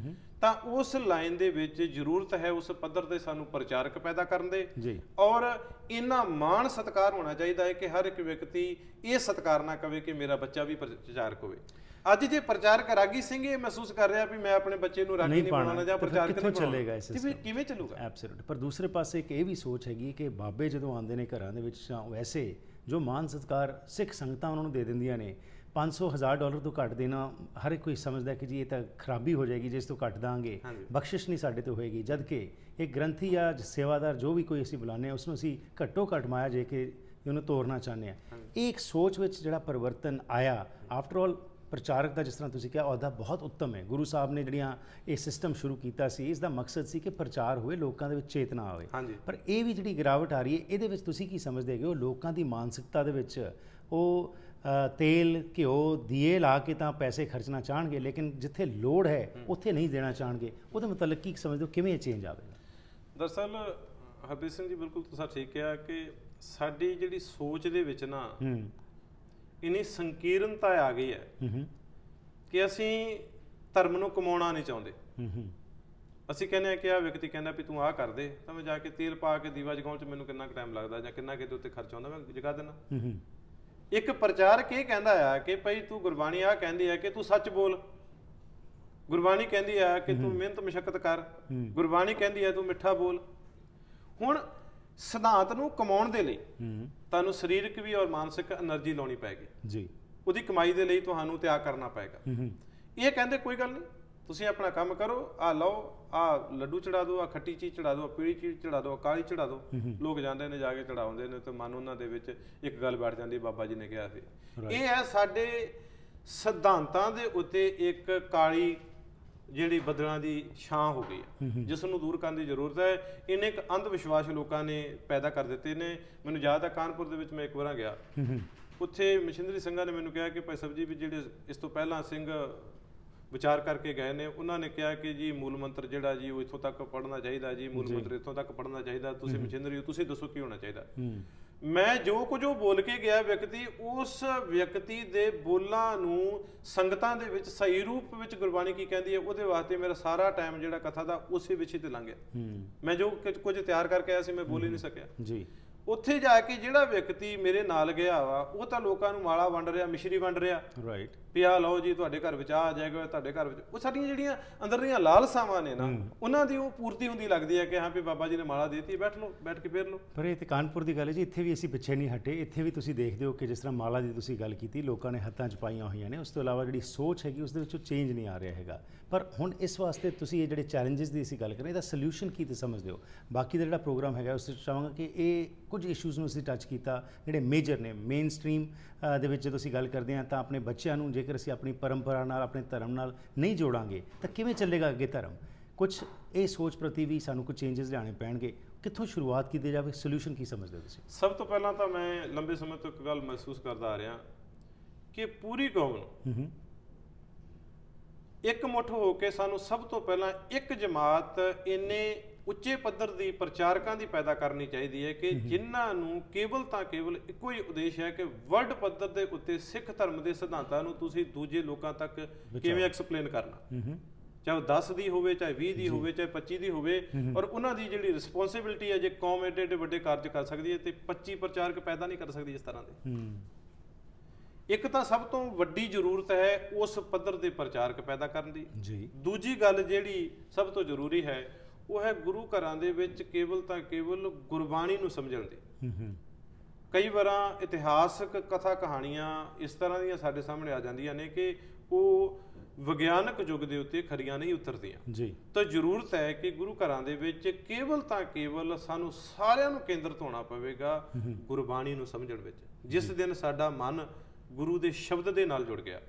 ਤਾਂ ਉਸ ਲਾਈਨ ਦੇ ਵਿੱਚ ਜ਼ਰੂਰਤ ਹੈ ਉਸ ਪੱਧਰ ਤੇ ਸਾਨੂੰ ਪ੍ਰਚਾਰਕ ਪੈਦਾ ਕਰਨ ਦੇ, ਔਰ ਇਹਨਾਂ ਮਾਣ ਸਤਿਕਾਰ ਹੋਣਾ ਚਾਹੀਦਾ ਹੈ ਕਿ ਹਰ ਇੱਕ ਵਿਅਕਤੀ ਇਹ ਸਤਿਕਾਰ ਨਾ ਕਵੇ ਕਿ ਮੇਰਾ ਬੱਚਾ ਵੀ ਪ੍ਰਚਾਰਕ ਹੋਵੇ। ਅੱਜ ਜੇ ਪ੍ਰਚਾਰਕ ਰਾਗੀ ਸਿੰਘ ਇਹ ਮਹਿਸੂਸ ਕਰ ਰਿਹਾ ਵੀ ਮੈਂ ਆਪਣੇ ਬੱਚੇ ਨੂੰ ਰਾਗੀ ਨਹੀਂ ਬਣਾਉਣਾ ਜਾਂ ਪ੍ਰਚਾਰਕ ਨਹੀਂ ਚੱਲੇਗਾ, ਕਿਵੇਂ ਚੱਲੂਗਾ? ਐਬਸੋਲੂਟ। ਪਰ ਦੂਸਰੇ ਪਾਸੇ ਇੱਕ ਇਹ ਵੀ ਸੋਚ ਹੈਗੀ ਕਿ ਬਾਬੇ ਜਦੋਂ ਆਉਂਦੇ ਨੇ ਘਰਾਂ ਦੇ ਵਿੱਚ, ਵੈਸੇ ਜੋ ਮਾਨ ਸਤਿਕਾਰ ਸਿੱਖ ਸੰਗਤਾਂ ਉਹਨਾਂ ਨੂੰ ਦੇ ਦਿੰਦੀਆਂ ਨੇ, $500,000 ਤੋਂ ਘੱਟ ਦੇਣਾ ਹਰ ਇੱਕ ਕੋਈ ਸਮਝਦਾ ਕਿ ਜੀ ਇਹ ਤਾਂ ਖਰਾਬੀ ਹੋ ਜਾਏਗੀ ਜੇ ਇਸ ਤੋਂ ਘੱਟ ਦਾਂਗੇ, ਬਖਸ਼ਿਸ਼ ਨਹੀਂ ਸਾਡੇ ਤੋਂ ਹੋਏਗੀ। ਜਦ ਕਿ ਇੱਕ ਗ੍ਰੰਥੀ ਜਾਂ ਸੇਵਾਦਾਰ ਜੋ ਵੀ ਕੋਈ ਅਸੀਂ ਬੁਲਾਉਂਦੇ ਹਾਂ ਉਸਨੂੰ ਅਸੀਂ ਘੱਟੋ ਘੱਟ ਮਾਇਆ ਜੇ ਕਿ ਉਹਨੂੰ ਤੋਰਨਾ ਚਾਹੁੰਦੇ ਹਾਂ। ਇਹ ਇੱਕ ਸੋਚ ਵਿੱਚ ਜਿਹੜਾ ਪਰਿਵਰਤਨ ਆਇਆ, ਆਫਟਰ ਆਲ ਪ੍ਰਚਾਰਕ ਦਾ ਜਿਸ ਤਰ੍ਹਾਂ ਤੁਸੀਂ ਕਿਹਾ ਅਹੁਦਾ ਬਹੁਤ ਉੱਤਮ ਹੈ। ਗੁਰੂ ਸਾਹਿਬ ਨੇ ਜਿਹੜੀਆਂ ਇਹ ਸਿਸਟਮ ਸ਼ੁਰੂ ਕੀਤਾ ਸੀ, ਇਸ ਦਾ ਮਕਸਦ ਸੀ ਕਿ ਪ੍ਰਚਾਰ ਹੋਵੇ, ਲੋਕਾਂ ਦੇ ਵਿੱਚ ਚੇਤਨਾ ਆਵੇ। ਪਰ ਇਹ ਵੀ ਜਿਹੜੀ ਗਿਰਾਵਟ ਆ ਰਹੀ ਹੈ, ਇਹਦੇ ਵਿੱਚ ਤੁਸੀਂ ਕੀ ਸਮਝਦੇ ਹੋ? ਲੋਕਾਂ ਦੀ ਮਾਨਸਿਕਤਾ ਦੇ ਵਿੱਚ ਉਹ ਤੇਲ, ਘਿਓ, ਦੀਏ ਲਾ ਕੇ ਤਾਂ ਪੈਸੇ ਖਰਚਣਾ ਚਾਹਣਗੇ, ਲੇਕਿਨ ਜਿੱਥੇ ਲੋੜ ਹੈ ਉੱਥੇ ਨਹੀਂ ਦੇਣਾ ਚਾਹਣਗੇ। ਉਹਦੇ ਮੁਤਲਕ ਕੀ ਸਮਝਦੇ ਹੋ, ਕਿਵੇਂ ਚੇਂਜ ਆਵੇਗਾ? ਦਰਅਸਲ ਹਰਪ੍ਰੀਤ ਸਿੰਘ ਜੀ, ਬਿਲਕੁਲ ਤੁਸੀਂ ਠੀਕ ਕਿਹਾ ਕਿ ਸਾਡੀ ਜਿਹੜੀ ਸੋਚ ਦੇ ਵਿੱਚ ਨਾ ਇੰਨੀ ਸੰਕੀਰਨਤਾ ਆ ਗਈ ਹੈ ਕਿ ਅਸੀਂ ਧਰਮ ਨੂੰ ਕਮਾਉਣਾ ਨਹੀਂ ਚਾਹੁੰਦੇ। ਅਸੀਂ ਕਹਿੰਦੇ ਹਾਂ ਕਿ ਆਹ ਵਿਅਕਤੀ ਕਹਿੰਦਾ ਵੀ ਤੂੰ ਆਹ ਕਰ ਦੇ, ਤਾਂ ਮੈਂ ਜਾ ਕੇ ਤੇਲ ਪਾ ਕੇ ਦੀਵਾ ਜਗਾਉਣ 'ਚ ਮੈਨੂੰ ਕਿੰਨਾ ਕੁ ਟਾਈਮ ਲੱਗਦਾ ਜਾਂ ਕਿੰਨਾ ਕਿਤੇ ਉੱਤੇ ਖਰਚ ਆਉਂਦਾ, ਮੈਂ ਜਗਾ ਦੇਣਾ। ਇੱਕ ਪ੍ਰਚਾਰਕ ਇਹ ਕਹਿੰਦਾ ਆ ਕਿ ਭਾਈ ਤੂੰ ਗੁਰਬਾਣੀ ਆਹ ਕਹਿੰਦੀ ਆ ਕਿ ਤੂੰ ਸੱਚ ਬੋਲ, ਗੁਰਬਾਣੀ ਕਹਿੰਦੀ ਆ ਕਿ ਤੂੰ ਮਿਹਨਤ ਮਸ਼ੱਕਤ ਕਰ, ਗੁਰਬਾਣੀ ਕਹਿੰਦੀ ਆ ਤੂੰ ਮਿੱਠਾ ਬੋਲ। ਹੁਣ ਸਿਧਾਂਤ ਨੂੰ ਕਮਾਉਣ ਦੇ ਲਈ ਤੁਹਾਨੂੰ ਸਰੀਰਕ ਵੀ ਔਰ ਮਾਨਸਿਕ એનર્ਜੀ ਲਾਉਣੀ ਪਏਗੀ ਜੀ, ਉਹਦੀ ਕਮਾਈ ਦੇ ਲਈ ਤੁਹਾਨੂੰ ਤਿਆਗ ਕਰਨਾ ਪਏਗਾ। ਇਹ ਕਹਿੰਦੇ ਕੋਈ ਗੱਲ ਨਹੀਂ, ਤੁਸੀਂ ਆਪਣਾ ਕੰਮ ਕਰੋ, ਆਹ ਲਓ, ਆਹ ਲੱਡੂ ਚੜਾ ਦਿਓ, ਆਹ ਖੱਟੀ ਚੀਜ਼ ਚੜਾ ਦਿਓ, ਪੀਲੀ ਚੀਜ਼ ਚੜਾ ਦਿਓ, ਕਾਲੀ ਚੜਾ ਦਿਓ। ਲੋਕ ਜਾਂਦੇ ਨੇ, ਜਾ ਕੇ ਚੜਾਉਂਦੇ ਨੇ ਤੇ ਮਨ ਉਹਨਾਂ ਦੇ ਵਿੱਚ ਇੱਕ ਗੱਲ ਬੈਠ ਜਾਂਦੀ, ਬਾਬਾ ਜੀ ਨੇ ਕਿਹਾ ਸੀ। ਇਹ ਹੈ ਸਾਡੇ ਸਿਧਾਂਤਾਂ ਦੇ ਉੱਤੇ ਇੱਕ ਕਾਲੀ ਜਿਹੜੀ ਬੱਦਲਾਂ ਦੀ ਛਾਂ ਹੋ ਗਈ ਹੈ, ਜਿਸ ਨੂੰ ਦੂਰ ਕਰਨ ਦੀ ਜ਼ਰੂਰਤ ਹੈ। ਇਹਨੇ ਇੱਕ ਅੰਧ ਵਿਸ਼ਵਾਸ ਲੋਕਾਂ ਨੇ ਪੈਦਾ ਕਰ ਦਿੱਤੇ ਨੇ। ਮੈਨੂੰ ਯਾਦ ਹੈ ਕਾਨਪੁਰ ਦੇ ਵਿੱਚ ਮੈਂ ਇੱਕ ਵਾਰ ਗਿਆ, ਉੱਥੇ ਮਸ਼ੀਨਰੀ ਸਿੰਘਾਂ ਨੇ ਮੈਨੂੰ ਕਿਹਾ ਕਿ ਭਾਈ ਸਾਹਿਬ ਜੀ ਵੀ ਜਿਹੜੇ ਇਸ ਤੋਂ ਪਹਿਲਾਂ ਸਿੰਘ ਵਿਚਾਰ ਕਰਕੇ ਗਏ ਨੇ, ਉਹਨਾਂ ਨੇ ਕਿਹਾ ਕਿ ਜੀ ਮੂਲ ਮੰਤਰ ਜਿਹੜਾ ਜੀ ਉਹ ਇੱਥੋਂ ਤੱਕ ਪੜ੍ਹਨਾ ਚਾਹੀਦਾ ਜੀ, ਮੂਲ ਮੰਤਰ ਇੱਥੋਂ ਤੱਕ ਪੜ੍ਹਨਾ ਚਾਹੀਦਾ, ਤੁਸੀਂ ਮਸ਼ੀਨਰੀ ਹੋ, ਤੁਸੀਂ ਦੱਸੋ ਕੀ ਹੋਣਾ ਚਾਹੀਦਾ। ਮੈਂ ਜੋ ਕੁਝ ਉਹ ਬੋਲ ਕੇ ਗਿਆ ਵਿਅਕਤੀ, ਉਸ ਵਿਅਕਤੀ ਦੇ ਬੋਲਾਂ ਨੂੰ ਸੰਗਤਾਂ ਦੇ ਵਿੱਚ ਸਹੀ ਰੂਪ ਵਿੱਚ ਗੁਰਬਾਣੀ ਕੀ ਕਹਿੰਦੀ ਹੈ ਉਹਦੇ ਵਾਸਤੇ ਮੇਰਾ ਸਾਰਾ ਟਾਈਮ ਜਿਹੜਾ ਕਥਾ ਦਾ ਉਸੇ ਵਿਸ਼ੇ ਤੇ ਲੰਘ ਗਿਆ। ਮੈਂ ਜੋ ਕੁਝ ਤਿਆਰ ਕਰਕੇ ਆਇਆ ਸੀ ਮੈਂ ਬੋਲ ਹੀ ਨਹੀਂ ਸਕਿਆ ਜੀ। ਉੱਥੇ ਜਾ ਕੇ ਜਿਹੜਾ ਵਿਅਕਤੀ ਮੇਰੇ ਨਾਲ ਗਿਆ ਵਾ, ਉਹ ਤਾਂ ਲੋਕਾਂ ਨੂੰ ਮਾਲਾ ਵੰਡ ਰਿਹਾ, ਮਿਸ਼ਰੀ ਵੰਡ ਰਿਹਾ, ਰਾਈਟ, ਵੀ ਆਹ ਲਓ ਜੀ ਤੁਹਾਡੇ ਘਰ ਵਿੱਚ ਆ ਜਾਏਗਾ, ਤੁਹਾਡੇ ਘਰ ਵਿੱਚ। ਉਹ ਸਾਡੀਆਂ ਜਿਹੜੀਆਂ ਅੰਦਰ ਦੀਆਂ ਲਾਲਸਾਵਾਂ ਨੇ ਨਾ, ਉਹਨਾਂ ਦੀ ਉਹ ਪੂਰਤੀ ਹੁੰਦੀ ਲੱਗਦੀ ਹੈ ਕਿ ਹਾਂ ਵੀ ਬਾਬਾ ਜੀ ਨੇ ਮਾਲਾ ਦੇ ਦਿੱਤੀ, ਬੈਠ ਲਓ, ਬੈਠ ਕੇ ਫੇਰ ਲਓ। ਪਰ ਇਹ ਤੇ ਕਾਨਪੁਰ ਦੀ ਗੱਲ ਹੈ ਜੀ, ਇੱਥੇ ਵੀ ਅਸੀਂ ਪਿੱਛੇ ਨਹੀਂ ਹਟੇ। ਇੱਥੇ ਵੀ ਤੁਸੀਂ ਦੇਖਦੇ ਹੋ ਕਿ ਜਿਸ ਤਰ੍ਹਾਂ ਮਾਲਾ ਦੀ ਤੁਸੀਂ ਗੱਲ ਕੀਤੀ, ਲੋਕਾਂ ਨੇ ਹੱਥਾਂ 'ਚ ਪਾਈਆਂ ਹੋਈਆਂ ਨੇ, ਉਸ ਤੋਂ ਇਲਾਵਾ ਜਿਹੜੀ ਸੋਚ ਹੈਗੀ ਉਸ ਦੇ ਵਿੱਚੋਂ ਚੇਂਜ ਨਹੀਂ ਆ ਰਿਹਾ ਹੈਗਾ। ਪਰ ਹੁਣ ਇਸ ਵਾਸਤੇ ਤੁਸੀਂ ਇਹ ਜਿਹੜੇ ਚੈਲੰਜਸ ਦੀ ਅਸੀਂ ਗੱਲ ਕਰ ਰਹੇ, ਇਹਦਾ ਸੋਲੂਸ਼ਨ ਕੀ ਤੇ ਸਮਝਦੇ ਹੋ? ਬਾਕੀ ਦਾ ਜਿਹੜਾ ਪ੍ਰੋਗਰਾਮ ਹੈਗਾ ਉਸ ਵਿੱਚ ਚਾਹਾਂਗਾ ਕਿ ਇਹ ਕੁਝ ਇਸ਼ੂਜ਼ ਨੂੰ ਅਸੀਂ ਟੱਚ ਕੀਤਾ ਜਿਹੜੇ ਮੇਜਰ ਨੇ। ਮੇਨ ਸਟ੍ਰੀਮ ਦੇ ਵਿੱਚ ਜਦੋਂ ਅਸੀਂ ਗੱਲ ਕਰਦੇ ਹਾਂ ਤਾਂ ਆਪਣੇ ਬੱਚਿਆਂ ਨੂੰ ਜੇਕਰ ਅਸੀਂ ਆਪਣੀ ਪਰੰਪਰਾ ਨਾਲ, ਆਪਣੇ ਧਰਮ ਨਾਲ ਨਹੀਂ ਜੋੜਾਂਗੇ ਤਾਂ ਕਿਵੇਂ ਚੱਲੇਗਾ ਅੱਗੇ ਧਰਮ? ਕੁਝ ਇਹ ਸੋਚ ਪ੍ਰਤੀ ਵੀ ਸਾਨੂੰ ਕੁਝ ਚੇਂਜਸ ਲਿਆਉਣੇ ਪੈਣਗੇ। ਕਿੱਥੋਂ ਸ਼ੁਰੂਆਤ ਕੀਤੀ ਜਾਵੇ? ਸੋਲੂਸ਼ਨ ਕੀ ਸਮਝਦੇ ਹੋ ਤੁਸੀਂ? ਸਭ ਤੋਂ ਪਹਿਲਾਂ ਤਾਂ ਮੈਂ ਲੰਬੇ ਸਮੇਂ ਤੋਂ ਇੱਕ ਗੱਲ ਮਹਿਸੂਸ ਕਰਦਾ ਆ ਰਿਹਾ ਕਿ ਪੂਰੀ ਕੌਮ ਨੂੰ ਇੱਕ ਮੁੱਠ ਹੋ ਕੇ ਸਾਨੂੰ ਸਭ ਤੋਂ ਪਹਿਲਾਂ ਇੱਕ ਜਮਾਤ ਇੰਨੇ ਉੱਚੇ ਪੱਧਰ ਦੀ ਪ੍ਰਚਾਰਕਾਂ ਦੀ ਪੈਦਾ ਕਰਨੀ ਚਾਹੀਦੀ ਹੈ ਕਿ ਜਿਨ੍ਹਾਂ ਨੂੰ ਕੇਵਲ ਤਾਂ ਕੇਵਲ ਇੱਕੋ ਹੀ ਉਦੇਸ਼ ਹੈ ਕਿ ਵਰਲਡ ਪੱਧਰ ਦੇ ਉੱਤੇ ਸਿੱਖ ਧਰਮ ਦੇ ਸਿਧਾਂਤਾਂ ਨੂੰ ਤੁਸੀਂ ਦੂਜੇ ਲੋਕਾਂ ਤੱਕ ਕਿਵੇਂ ਐਕਸਪਲੇਨ ਕਰਨਾ। ਚਾਹੇ 10 ਦੀ ਹੋਵੇ, ਚਾਹੇ 20 ਦੀ ਹੋਵੇ, ਚਾਹੇ 25 ਦੀ ਹੋਵੇ, ਔਰ ਉਹਨਾਂ ਦੀ ਜਿਹੜੀ ਰਿਸਪੌਂਸਿਬਿਲਟੀ ਹੈ, ਜੇ ਕੌਮ ਏਡੇ ਏਡੇ ਵੱਡੇ ਕਾਰਜ ਕਰ ਸਕਦੀ ਹੈ ਤੇ 25 ਪ੍ਰਚਾਰਕ ਪੈਦਾ ਨਹੀਂ ਕਰ ਸਕਦੀ ਇਸ ਤਰ੍ਹਾਂ ਦੇ। ਇੱਕ ਤਾਂ ਸਭ ਤੋਂ ਵੱਡੀ ਜ਼ਰੂਰਤ ਹੈ ਉਸ ਪੱਧਰ ਦੇ ਪ੍ਰਚਾਰਕ ਪੈਦਾ ਕਰਨ ਦੀ ਜੀ। ਦੂਜੀ ਗੱਲ ਜਿਹੜੀ ਸਭ ਤੋਂ ਜ਼ਰੂਰੀ ਹੈ ਉਹ ਹੈ ਗੁਰੂ ਘਰਾਂ ਦੇ ਵਿੱਚ ਕੇਵਲ ਤਾਂ ਕੇਵਲ ਗੁਰਬਾਣੀ ਨੂੰ ਸਮਝਣ ਦੀ। ਕਈ ਵਾਰਾਂ ਇਤਿਹਾਸਕ ਕਥਾ ਕਹਾਣੀਆਂ ਇਸ ਤਰ੍ਹਾਂ ਦੀਆਂ ਸਾਡੇ ਸਾਹਮਣੇ ਆ ਜਾਂਦੀਆਂ ਨੇ ਕਿ ਉਹ ਵਿਗਿਆਨਕ ਯੁੱਗ ਦੇ ਉੱਤੇ ਖਰੀਆਂ ਨਹੀਂ ਉਤਰਦੀਆਂ ਜੀ। ਤਾਂ ਜ਼ਰੂਰਤ ਹੈ ਕਿ ਗੁਰੂ ਘਰਾਂ ਦੇ ਵਿੱਚ ਕੇਵਲ ਤਾਂ ਕੇਵਲ ਸਾਨੂੰ ਸਾਰਿਆਂ ਨੂੰ ਕੇਂਦਰਿਤ ਹੋਣਾ ਪਵੇਗਾ ਗੁਰਬਾਣੀ ਨੂੰ ਸਮਝਣ ਵਿੱਚ। ਜਿਸ ਦਿਨ ਸਾਡਾ ਮਨ ਗੁਰੂ ਦੇ ਸ਼ਬਦ ਦੇ ਨਾਲ ਜੁੜ ਗਿਆ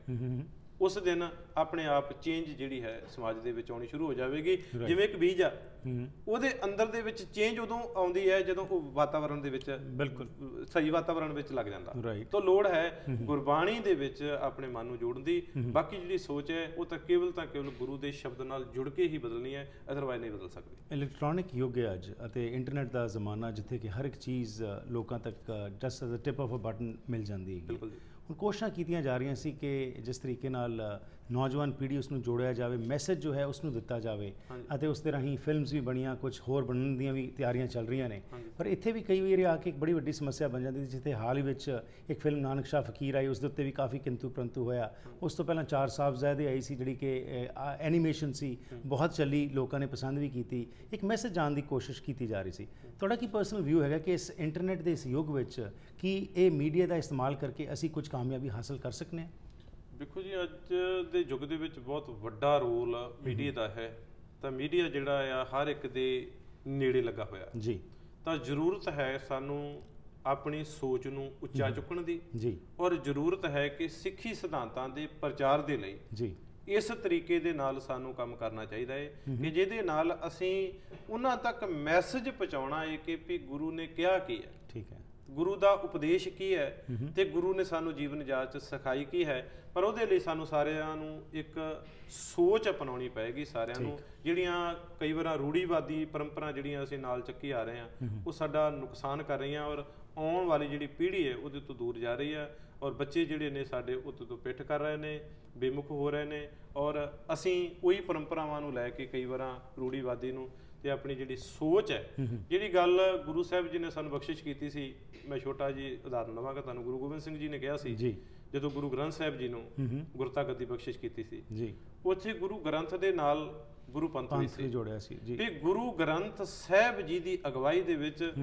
ਉਸ ਦਿਨ ਆਪਣੇ ਆਪ ਚੇਂਜ ਜਿਹੜੀ ਹੈ ਸਮਾਜ ਦੇ ਵਿੱਚ ਆਉਣੀ ਸ਼ੁਰੂ ਹੋ ਜਾਵੇਗੀ। ਜਿਵੇਂ ਇੱਕ ਬੀਜ ਆ, ਉਹਦੇ ਅੰਦਰ ਦੇ ਵਿੱਚ ਚੇਂਜ ਉਦੋਂ ਆਉਂਦੀ ਹੈ ਜਦੋਂ ਉਹ ਵਾਤਾਵਰਣ ਦੇ ਵਿੱਚ ਬਿਲਕੁਲ ਸਹੀ ਵਾਤਾਵਰਣ ਵਿੱਚ ਲੱਗ ਜਾਂਦਾ। ਤਾਂ ਲੋੜ ਹੈ ਗੁਰਬਾਣੀ ਦੇ ਵਿੱਚ ਆਪਣੇ ਮਨ ਨੂੰ ਜੋੜਨ ਦੀ। ਬਾਕੀ ਜਿਹੜੀ ਸੋਚ ਹੈ ਉਹ ਤਾਂ ਕੇਵਲ ਗੁਰੂ ਦੇ ਸ਼ਬਦ ਨਾਲ ਜੁੜ ਕੇ ਹੀ ਬਦਲਣੀ ਹੈ, ਅਦਰਵਾਈਜ਼ ਨਹੀਂ ਬਦਲ ਸਕਦੀ। ਇਲੈਕਟ੍ਰੋਨਿਕ ਯੁੱਗ ਹੈ ਅੱਜ ਅਤੇ ਇੰਟਰਨੈਟ ਦਾ ਜ਼ਮਾਨਾ ਜਿੱਥੇ ਕਿ ਹਰ ਇੱਕ ਚੀਜ਼ ਲੋਕਾਂ ਤੱਕ just as a tip of a button ਮਿਲ ਜਾਂਦੀ ਹੈ। ਬਿਲਕੁਲ ਜੀ। ਹੁਣ ਕੋਸ਼ਿਸ਼ਾਂ ਕੀਤੀਆਂ ਜਾ ਰਹੀਆਂ ਸੀ ਕਿ ਜਿਸ ਤਰੀਕੇ ਨਾਲ ਨੌਜਵਾਨ ਪੀੜ੍ਹੀ ਉਸ ਨੂੰ ਜੋੜਿਆ ਜਾਵੇ, ਮੈਸੇਜ ਜੋ ਹੈ ਉਸ ਨੂੰ ਦਿੱਤਾ ਜਾਵੇ ਅਤੇ ਉਸ ਦੇ ਰਾਹੀਂ ਫਿਲਮਸ ਵੀ ਬਣੀਆਂ, ਕੁਝ ਹੋਰ ਬਣਨ ਦੀਆਂ ਵੀ ਤਿਆਰੀਆਂ ਚੱਲ ਰਹੀਆਂ ਨੇ। ਪਰ ਇੱਥੇ ਵੀ ਕਈ ਵਾਰੀ ਆ ਕੇ ਇੱਕ ਬੜੀ ਵੱਡੀ ਸਮੱਸਿਆ ਬਣ ਜਾਂਦੀ ਜਿੱਥੇ ਹਾਲ ਹੀ ਵਿੱਚ ਇੱਕ ਫਿਲਮ ਨਾਨਕ ਸ਼ਾਹ ਫਕੀਰ ਆਈ, ਉਸ ਦੇ ਉੱਤੇ ਵੀ ਕਾਫੀ ਕਿੰਤੂ ਪ੍ਰੰਤੂ ਹੋਇਆ। ਉਸ ਤੋਂ ਪਹਿਲਾਂ 4 ਸਾਹਿਬਜ਼ਾਦੇ ਆਈ ਸੀ ਜਿਹੜੀ ਕਿ ਐਨੀਮੇਸ਼ਨ ਸੀ, ਬਹੁਤ ਚੱਲੀ, ਲੋਕਾਂ ਨੇ ਪਸੰਦ ਵੀ ਕੀਤੀ, ਇੱਕ ਮੈਸੇਜ ਜਾਣ ਦੀ ਕੋਸ਼ਿਸ਼ ਕੀਤੀ ਜਾ ਰਹੀ ਸੀ। ਤੁਹਾਡਾ ਕੀ ਪਰਸਨਲ ਵਿਊ ਹੈਗਾ ਕਿ ਇਸ ਇੰਟਰਨੈਟ ਦੇ ਇਸ ਯੁੱਗ ਵਿੱਚ ਕੀ ਇਹ ਮੀਡੀਆ ਦਾ ਇਸਤੇਮਾਲ ਕਰਕੇ ਅਸੀਂ ਕੁਝ ਕਾਮਯਾਬੀ ਹਾਸਲ ਕਰ ਸਕਨੇ ਹਾਂ? ਦੇਖੋ ਜੀ, ਅੱਜ ਦੇ ਯੁੱਗ ਦੇ ਵਿੱਚ ਬਹੁਤ ਵੱਡਾ ਰੋਲ ਮੀਡੀਆ ਦਾ ਹੈ। ਤਾਂ ਮੀਡੀਆ ਜਿਹੜਾ ਆ ਹਰ ਇੱਕ ਦੇ ਨੇੜੇ ਲੱਗਾ ਹੋਇਆ ਜੀ। ਤਾਂ ਜ਼ਰੂਰਤ ਹੈ ਸਾਨੂੰ ਆਪਣੀ ਸੋਚ ਨੂੰ ਉੱਚਾ ਚੁੱਕਣ ਦੀ ਜੀ, ਔਰ ਜ਼ਰੂਰਤ ਹੈ ਕਿ ਸਿੱਖੀ ਸਿਧਾਂਤਾਂ ਦੇ ਪ੍ਰਚਾਰ ਦੇ ਲਈ ਜੀ ਇਸ ਤਰੀਕੇ ਦੇ ਨਾਲ ਸਾਨੂੰ ਕੰਮ ਕਰਨਾ ਚਾਹੀਦਾ ਹੈ ਕਿ ਜਿਹਦੇ ਨਾਲ ਅਸੀਂ ਉਹਨਾਂ ਤੱਕ ਮੈਸੇਜ ਪਹੁੰਚਾਉਣਾ ਹੈ ਕਿ ਵੀ ਗੁਰੂ ਨੇ ਕਿਹਾ ਕੀ ਹੈ, ਠੀਕ ਹੈ, ਗੁਰੂ ਦਾ ਉਪਦੇਸ਼ ਕੀ ਹੈ ਤੇ ਗੁਰੂ ਨੇ ਸਾਨੂੰ ਜੀਵਨ ਜਾਚ ਸਿਖਾਈ ਕੀ ਹੈ। ਪਰ ਉਹਦੇ ਲਈ ਸਾਨੂੰ ਸਾਰਿਆਂ ਨੂੰ ਇੱਕ ਸੋਚ ਅਪਣਾਉਣੀ ਪਏਗੀ। ਸਾਰਿਆਂ ਨੂੰ ਜਿਹੜੀਆਂ ਕਈ ਵਾਰ ਰੂੜੀਵਾਦੀ ਪਰੰਪਰਾ ਜਿਹੜੀਆਂ ਅਸੀਂ ਨਾਲ ਚੱਕੀ ਆ ਰਹੇ ਹਾਂ ਉਹ ਸਾਡਾ ਨੁਕਸਾਨ ਕਰ ਰਹੀਆਂ ਔਰ ਆਉਣ ਵਾਲੀ ਜਿਹੜੀ ਪੀੜ੍ਹੀ ਹੈ ਉਹਦੇ ਤੋਂ ਦੂਰ ਜਾ ਰਹੀ ਹੈ ਔਰ ਬੱਚੇ ਜਿਹੜੇ ਨੇ ਸਾਡੇ ਉਹਦੇ ਤੋਂ ਪਿੱਠ ਕਰ ਰਹੇ ਨੇ, ਬੇਮੁਖ ਹੋ ਰਹੇ ਨੇ ਔਰ ਅਸੀਂ ਉਹੀ ਪਰੰਪਰਾਵਾਂ ਨੂੰ ਲੈ ਕੇ ਕਈ ਵਾਰਾਂ ਰੂੜੀਵਾਦੀ ਨੂੰ ਤੇ ਆਪਣੀ ਜਿਹੜੀ ਸੋਚ ਹੈ, ਜਿਹੜੀ ਗੱਲ ਗੁਰੂ ਸਾਹਿਬ ਜੀ ਨੇ ਸਾਨੂੰ ਬਖਸ਼ਿਸ਼ ਕੀਤੀ ਸੀ, ਮੈਂ ਛੋਟਾ ਜੀ ਉਦਾਹਰਨ ਲਵਾਂਗਾ ਤੁਹਾਨੂੰ। ਗੁਰੂ ਗੋਬਿੰਦ ਸਿੰਘ ਜੀ ਨੇ ਕਿਹਾ ਸੀ ਜਦੋਂ ਗੁਰੂ ਗ੍ਰੰਥ ਸਾਹਿਬ ਜੀ ਨੂੰ ਗੁਰਤਾ ਗੱਦੀ ਬਖਸ਼ਿਸ਼ ਕੀਤੀ ਸੀ ਜੀ, ਉੱਥੇ ਗੁਰੂ ਗ੍ਰੰਥ ਦੇ ਨਾਲ ਗੁਰੂ ਪੰਥ ਵੀ ਜੋੜਿਆ ਸੀ ਜੀ। ਤੇ ਗੁਰੂ ਗ੍ਰੰਥ ਸਾਹਿਬ ਜੀ ਦੀ ਅਗਵਾਈ ਦੇ ਵਿੱਚ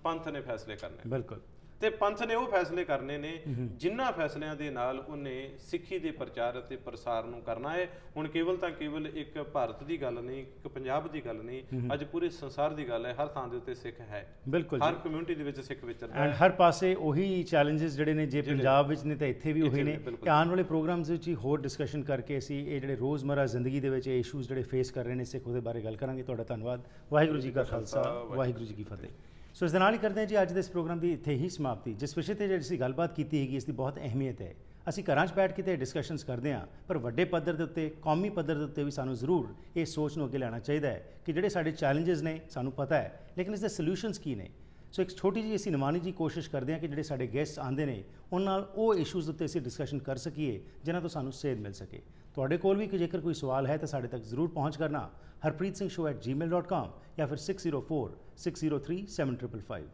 ਪੰਥ ਨੇ ਫੈਸਲੇ ਕਰਨੇ। ਬਿਲਕੁਲ। ਤੇ ਪੰਥ ਨੇ ਉਹ ਫੈਸਲੇ ਕਰਨੇ ਨੇ ਜਿਨ੍ਹਾਂ ਫੈਸਲਿਆਂ ਦੇ ਨਾਲ ਉਹਨੇ ਸਿੱਖੀ ਦੇ ਪ੍ਰਚਾਰ ਅਤੇ ਪ੍ਰਸਾਰ ਨੂੰ ਕਰਨਾ ਹੈ। ਹੁਣ ਕੇਵਲ ਤਾਂ ਕੇਵਲ ਇੱਕ ਭਾਰਤ ਦੀ ਗੱਲ ਨਹੀਂ, ਇੱਕ ਪੰਜਾਬ ਦੀ ਗੱਲ ਨਹੀਂ, ਅੱਜ ਪੂਰੇ ਸੰਸਾਰ ਦੀ ਗੱਲ ਹੈ। ਹਰ ਥਾਂ ਦੇ ਉੱਤੇ ਸਿੱਖ ਹੈ, ਬਿਲਕੁਲ, ਹਰ ਕਮਿਊਨਿਟੀ ਦੇ ਵਿੱਚ ਸਿੱਖ ਵਿਚਰਦਾ ਹੈ। ਹਰ ਪਾਸੇ ਉਹੀ ਚੈਲੰਜਸ ਜਿਹੜੇ ਨੇ, ਜੇ ਪੰਜਾਬ ਵਿੱਚ ਨੇ ਤਾਂ ਇੱਥੇ ਵੀ ਉਹੀ ਨੇ। ਆਉਣ ਵਾਲੇ ਪ੍ਰੋਗਰਾਮਸ ਵਿੱਚ ਹੀ ਹੋਰ ਡਿਸਕਸ਼ਨ ਕਰਕੇ ਅਸੀਂ ਇਹ ਜਿਹੜੇ ਰੋਜ਼ਮਰਾ ਜ਼ਿੰਦਗੀ ਦੇ ਵਿੱਚ ਇਸ਼ੂਜ਼ ਜਿਹੜੇ ਫੇਸ ਕਰ ਰਹੇ ਨੇ ਸਿੱਖ, ਉਹਦੇ ਬਾਰੇ ਗੱਲ ਕਰਾਂਗੇ। ਤੁਹਾਡਾ ਧੰਨਵਾਦ। ਵਾਹਿਗੁਰੂ ਜੀ ਕਾ ਖਾਲਸਾ, ਵਾਹਿਗੁਰੂ ਜੀ ਕੀ ਫਤਿਹ। ਸੋ ਇਸ ਦੇ ਨਾਲ ਹੀ ਕਰਦੇ ਹਾਂ ਜੀ ਅੱਜ ਦੇ ਇਸ ਪ੍ਰੋਗਰਾਮ ਦੀ ਇੱਥੇ ਹੀ ਸਮਾਪਤੀ। ਜਿਸ ਵਿਸ਼ੇ 'ਤੇ ਜਿਹੜੀ ਅਸੀਂ ਗੱਲਬਾਤ ਕੀਤੀ ਹੈਗੀ ਇਸ ਦੀ ਬਹੁਤ ਅਹਿਮੀਅਤ ਹੈ। ਅਸੀਂ ਘਰਾਂ 'ਚ ਬੈਠ ਕੇ ਤੇ ਡਿਸਕਸ਼ਨਸ ਕਰਦੇ ਹਾਂ, ਪਰ ਵੱਡੇ ਪੱਧਰ ਦੇ ਉੱਤੇ, ਕੌਮੀ ਪੱਧਰ ਦੇ ਉੱਤੇ ਵੀ ਸਾਨੂੰ ਜ਼ਰੂਰ ਇਹ ਸੋਚ ਨੂੰ ਅੱਗੇ ਲੈਣਾ ਚਾਹੀਦਾ ਹੈ ਕਿ ਜਿਹੜੇ ਸਾਡੇ ਚੈਲੰਜਸ ਨੇ ਸਾਨੂੰ ਪਤਾ ਹੈ, ਲੇਕਿਨ ਇਸ ਦੇ ਸੋਲਿਊਸ਼ਨਸ ਕੀ ਨੇ। ਸੋ ਇੱਕ ਛੋਟੀ ਜਿਹੀ ਅਸੀਂ ਨਿਮਾਣੀ ਜੀ ਕੋਸ਼ਿਸ਼ ਕਰਦੇ ਹਾਂ ਕਿ ਜਿਹੜੇ ਸਾਡੇ ਗੈਸਟ ਆਉਂਦੇ ਨੇ ਉਹਨਾਂ ਨਾਲ ਉਹ ਇਸ਼ੂਜ਼ ਉੱਤੇ ਅਸੀਂ ਡਿਸਕਸ਼ਨ ਕਰ ਸਕੀਏ ਜਿਨ੍ਹਾਂ ਤੋਂ ਸਾਨੂੰ ਸੇਧ ਮਿਲ ਸਕੇ। ਤੁਹਾਡੇ ਕੋਲ ਵੀ ਜੇਕਰ ਕੋਈ ਸਵਾਲ ਹੈ ਤਾਂ ਸਾਡੇ ਤੱਕ ਜ਼ਰੂਰ ਪਹੁੰਚ ਕਰਨਾ, harpreetsingh@gmail.com ਜਾਂ ਫਿਰ 6046037555।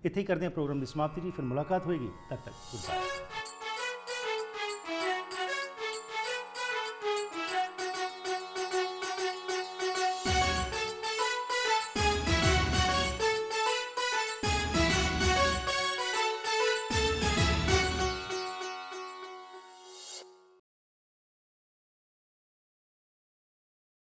ਇੱਥੇ ਹੀ ਕਰਦੇ ਹਾਂ ਪ੍ਰੋਗਰਾਮ ਦੀ ਸਮਾਪਤੀ ਜੀ। ਫਿਰ ਮੁਲਾਕਾਤ ਹੋਏਗੀ, ਤਦ ਤੱਕ ਗੁੱਡ ਬਾਏ।